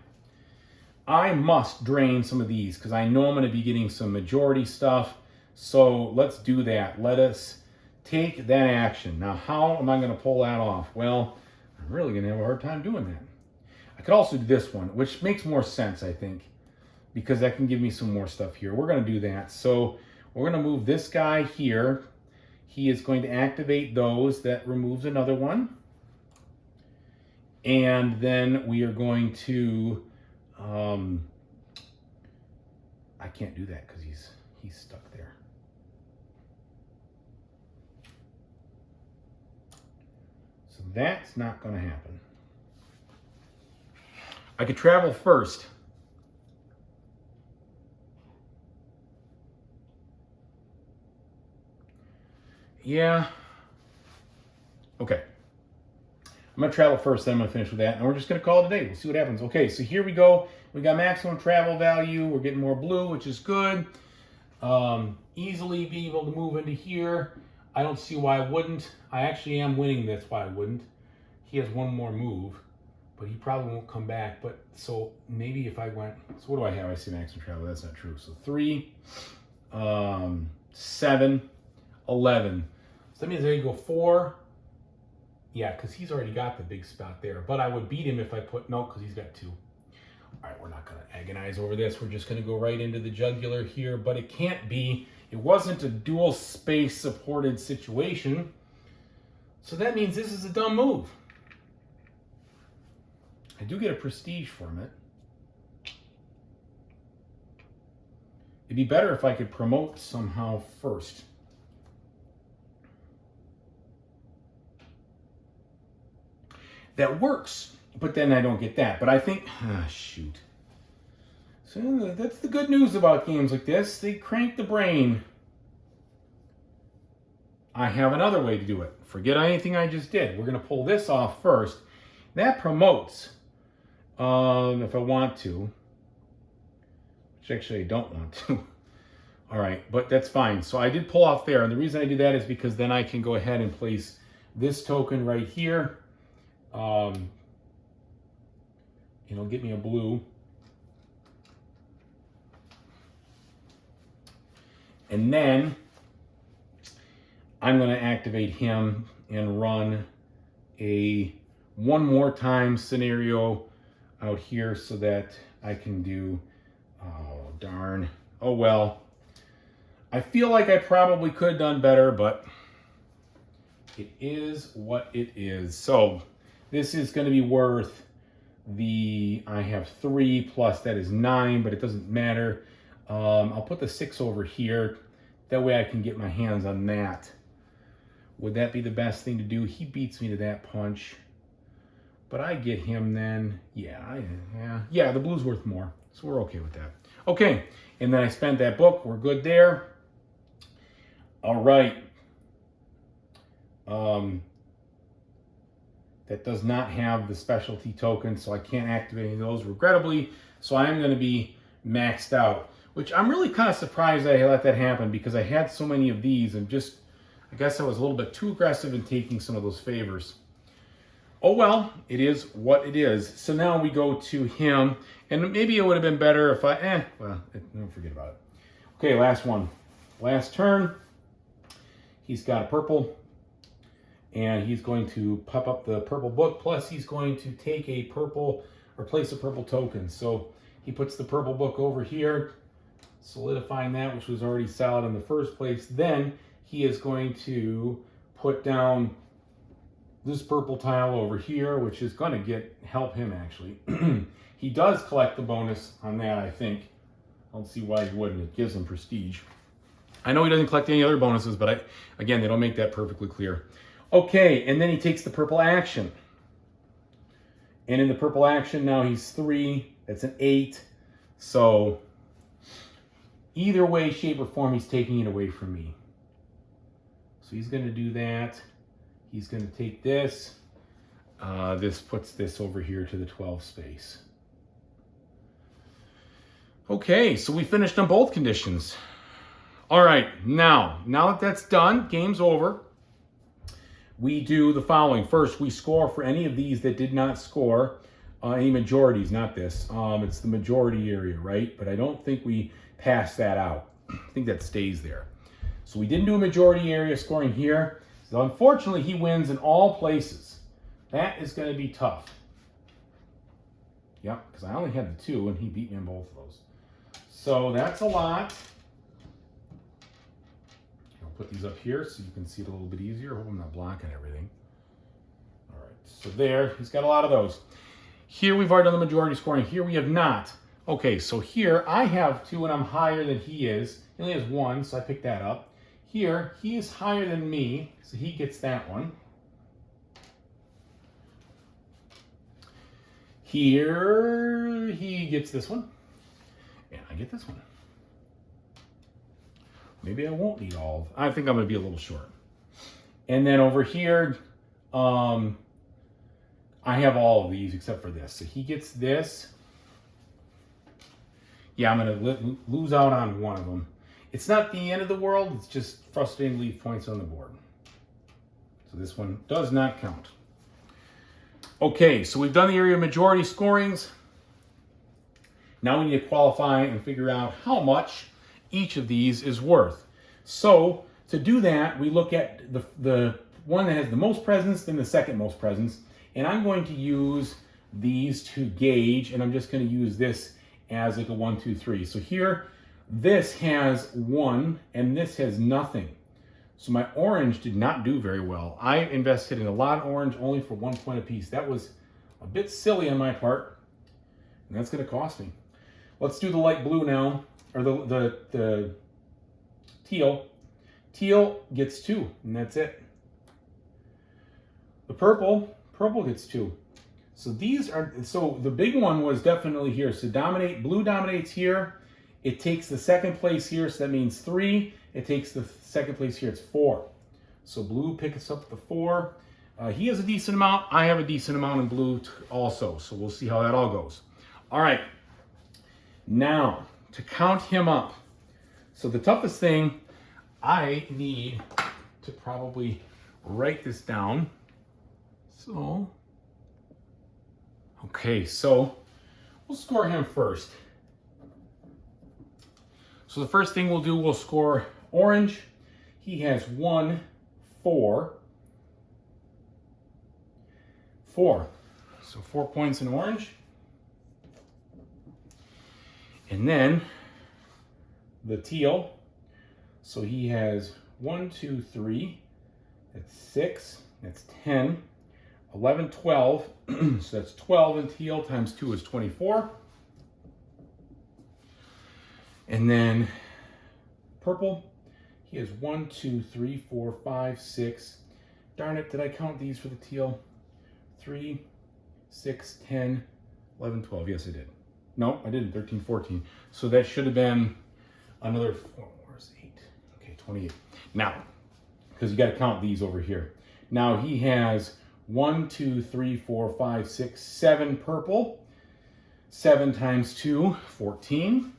I must drain some of these, because I know I'm going to be getting some majority stuff. So let's do that. Let us take that action. Now, how am I going to pull that off? Well, I'm really going to have a hard time doing that. I could also do this one, which makes more sense, I think, because that can give me some more stuff here. We're going to do that. So we're going to move this guy here. He is going to activate those. That removes another one. And then we are going to... I can't do that because he's stuck there. So that's not going to happen. I could travel first. Yeah. Okay. I'm going to travel first, then I'm going to finish with that. And we're just going to call it a day. We'll see what happens. Okay, so here we go. We got maximum travel value. We're getting more blue, which is good. Easily be able to move into here. I don't see why I wouldn't. I actually am winning. That's why I wouldn't. He has one more move, but he probably won't come back. But so maybe if I went, so what do I have? I see maximum travel. That's not true. So 3, 7, 11. So that means I can go 4. Yeah, because he's already got the big spot there. But I would beat him if I put, no, because he's got 2. All right, we're not going to agonize over this. We're just going to go right into the jugular here. But it can't be. It wasn't a dual space supported situation. So that means this is a dumb move. I do get a prestige from it. It'd be better if I could promote somehow first. That works, but then I don't get that. But I think, shoot. So that's the good news about games like this. They crank the brain. I have another way to do it. Forget anything I just did. We're going to pull this off first. That promotes, if I want to. Which actually I don't want to. All right, but that's fine. So I did pull off there. And the reason I do that is because then I can go ahead and place this token right here. It'll get me a blue. And then I'm going to activate him and run a one more time scenario out here so that I can do, oh darn, oh well. I feel like I probably could have done better, but it is what it is. So this is going to be worth I have 3 plus that is 9, but it doesn't matter. I'll put the 6 over here. That way I can get my hands on that. Would that be the best thing to do? He beats me to that punch. But I get him then. Yeah, the blue's worth more. So we're okay with that. Okay, and then I spent that book. We're good there. All right. That does not have the specialty token, so I can't activate any of those, regrettably. So I am going to be maxed out, which I'm really kind of surprised I let that happen because I had so many of these and just, I guess I was a little bit too aggressive in taking some of those favors. Oh well, it is what it is. So now we go to him, and maybe it would have been better if don't forget about it. Okay, last one. Last turn. He's got a purple. And he's going to pop up the purple book. Plus, he's going to take a purple, or place a purple token. So he puts the purple book over here, solidifying that, which was already solid in the first place. Then he is going to put down this purple tile over here, which is going to help him actually. He does collect the bonus on that, I think. I don't see why he wouldn't. It gives him prestige. I know he doesn't collect any other bonuses, but again, they don't make that perfectly clear. Okay, and then he takes the purple action. And in the purple action, now he's 3. That's an 8. So either way, shape, or form, he's taking it away from me. So he's going to do that. He's going to take this. This puts this over here to the 12 space. Okay, so we finished on both conditions. All right, now that that's done, game's over. We do the following. First, we score for any of these that did not score, any majorities, not this. It's the majority area, right? But I don't think we pass that out. I think that stays there. So we didn't do a majority area scoring here. So unfortunately, he wins in all places. That is going to be tough. Yep, because I only had the 2, and he beat me in both of those. So that's a lot. I'll put these up here so you can see it a little bit easier. I hope I'm not blocking everything. All right, so there, he's got a lot of those. Here we've already done the majority scoring. Here we have not. Okay, so here I have 2 and I'm higher than he is. He only has 1, so I picked that up. Here, he is higher than me, so he gets that one. Here, he gets this one. And I get this one. Maybe I won't need all of, I think I'm going to be a little short. And then over here, I have all of these except for this. So he gets this. Yeah, I'm going to lose out on one of them. It's not the end of the world. It's just frustrating to leave points on the board. So this one does not count. Okay, so we've done the area majority scorings. Now we need to qualify and figure out how much each of these is worth. So to do that, we look at the one that has the most presents, then the second most presents. And I'm going to use these to gauge, and I'm just going to use this as like a 1, 2, 3. So here, this has 1, and this has nothing. So my orange did not do very well. I invested in a lot of orange only for 1 point apiece. That was a bit silly on my part, and that's going to cost me. Let's do the light blue now, or the teal. Teal gets 2, and that's it. The purple gets 2. So these are, so the big one was definitely here. So blue dominates here. It takes the second place here, so that means 3. It takes the second place here, it's 4. So blue picks up the 4. He has a decent amount. I have a decent amount in blue also. So we'll see how that all goes. All right. Now, to count him up. So the toughest thing, I need to probably write this down. So, okay, so we'll score him first. So the first thing we'll do, we'll score orange. He has 1, 4. 4. So 4 points in orange. And then the teal. So he has 1, 2, 3. That's 6. That's 10. 11, 12. So that's 12 in teal times 2 is 24. And then purple, he has 1, 2, 3, 4, 5, 6. Darn it, did I count these for the teal? 3, 6, 10, 11, 12. Yes, I did. No, I didn't. 13, 14. So that should have been another 4. Where's 8? Okay, 28. Now, because you got to count these over here. Now he has 1, 2, 3, 4, 5, 6, 7 purple. 7 times 2, 14.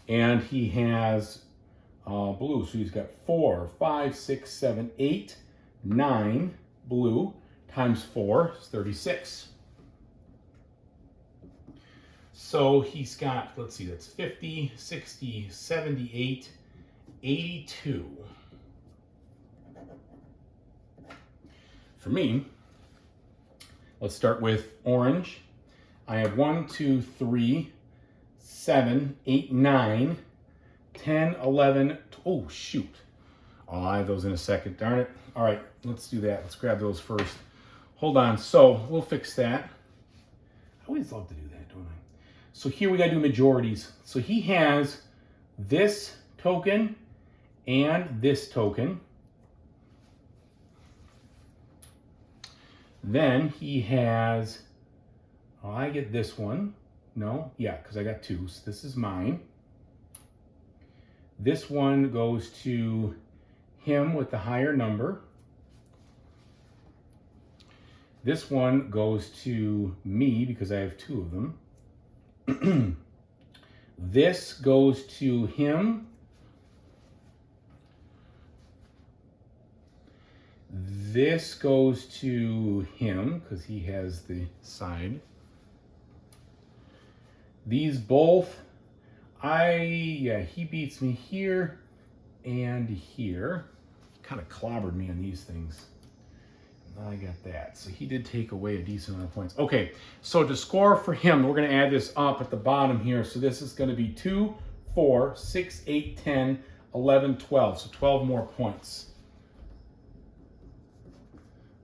And he has blue. So he's got 4, 5, 6, 7, 8, 9 blue times 4 is 36. So he's got, let's see, that's 50, 60, 78, 82. For me, let's start with orange. I have 1, 2, 3, 7, 8, 9, 10, 11, oh shoot. I'll have those in a second, darn it. All right, let's do that. Let's grab those first. Hold on, so we'll fix that. I always love to do that, don't I? So here we gotta do majorities. So he has this token and this token. Then he has, oh, I get this one. No, yeah, because I got 2, so this is mine. This one goes to him with the higher number. This one goes to me because I have 2 of them. This goes to him. This goes to him because he has the side. These both, he beats me here and here. Kind of clobbered me on these things. I got that. So he did take away a decent amount of points. Okay, so to score for him, we're going to add this up at the bottom here. So this is going to be 2, 4, 6, 8, 10, 11, 12. So 12 more points.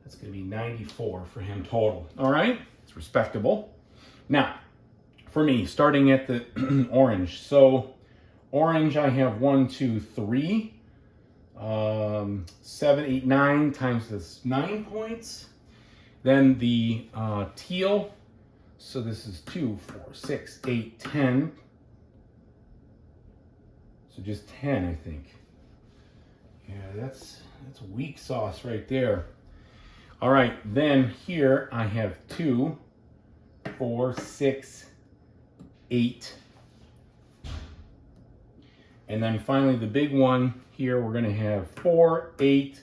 That's going to be 94 for him total. All right, it's respectable. Now, for me, starting at the orange. So orange, I have 1, 2, 3. 7, 8, 9 times this 9 points. Then the teal, so this is 2, 4, 6, 8, 10. So just 10, I think. Yeah, that's weak sauce right there. All right, then here I have 2, 4, 6, 8. And then finally the big one here, we're going to have 4, 8,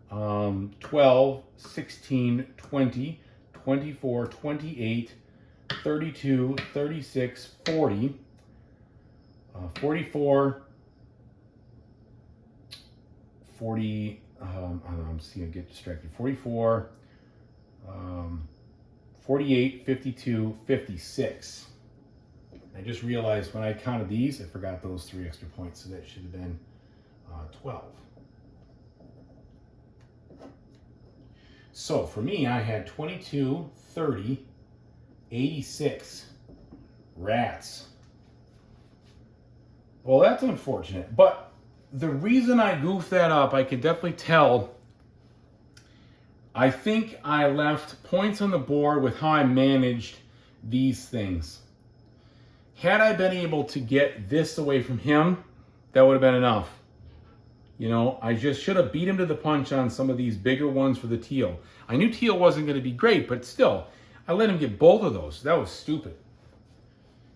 12, 16, 20, 24, 28, 32, 36, 40, 44, 40, I'm seeing I get distracted, 44, 48, 52, 56. I just realized when I counted these, I forgot those 3 extra points, so that should have been 12. So for me, I had 22, 30, 86. Rats. Well, that's unfortunate, but the reason I goofed that up, I can definitely tell. I think I left points on the board with how I managed these things. Had I been able to get this away from him, that would have been enough. You know, I just should have beat him to the punch on some of these bigger ones for the teal. I knew teal wasn't going to be great, but still, I let him get both of those. That was stupid.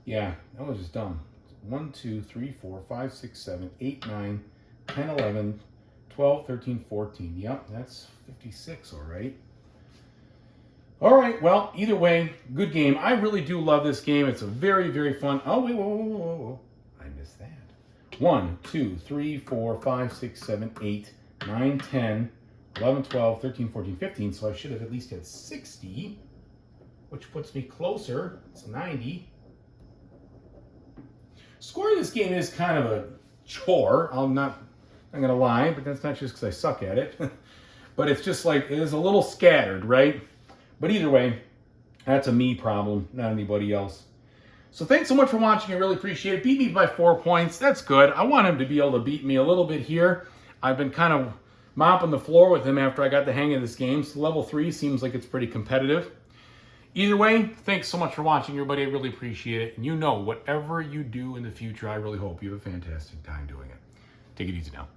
Yeah, that was just dumb. 1, 2, 3, 4, 5, 6, 7, 8, 9, 10, 11, 12, 13, 14. Yep, that's 56, all right. All right, well, either way, good game. I really do love this game. It's a very, very fun. Oh, wait, whoa. I missed that. 1, 2, 3, 4, 5, 6, 7, 8, 9, 10, 11, 12, 13, 14, 15. So I should have at least had 60, which puts me closer. It's 90. Scoring this game is kind of a chore. I'm not going to lie, but that's not just because I suck at it. But it's just like, it is a little scattered, right? But either way, that's a me problem, not anybody else. So thanks so much for watching. I really appreciate it. Beat me by 4 points. That's good. I want him to be able to beat me a little bit here. I've been kind of mopping the floor with him after I got the hang of this game. So level 3 seems like it's pretty competitive. Either way, thanks so much for watching, everybody. I really appreciate it. And you know, whatever you do in the future, I really hope you have a fantastic time doing it. Take it easy now.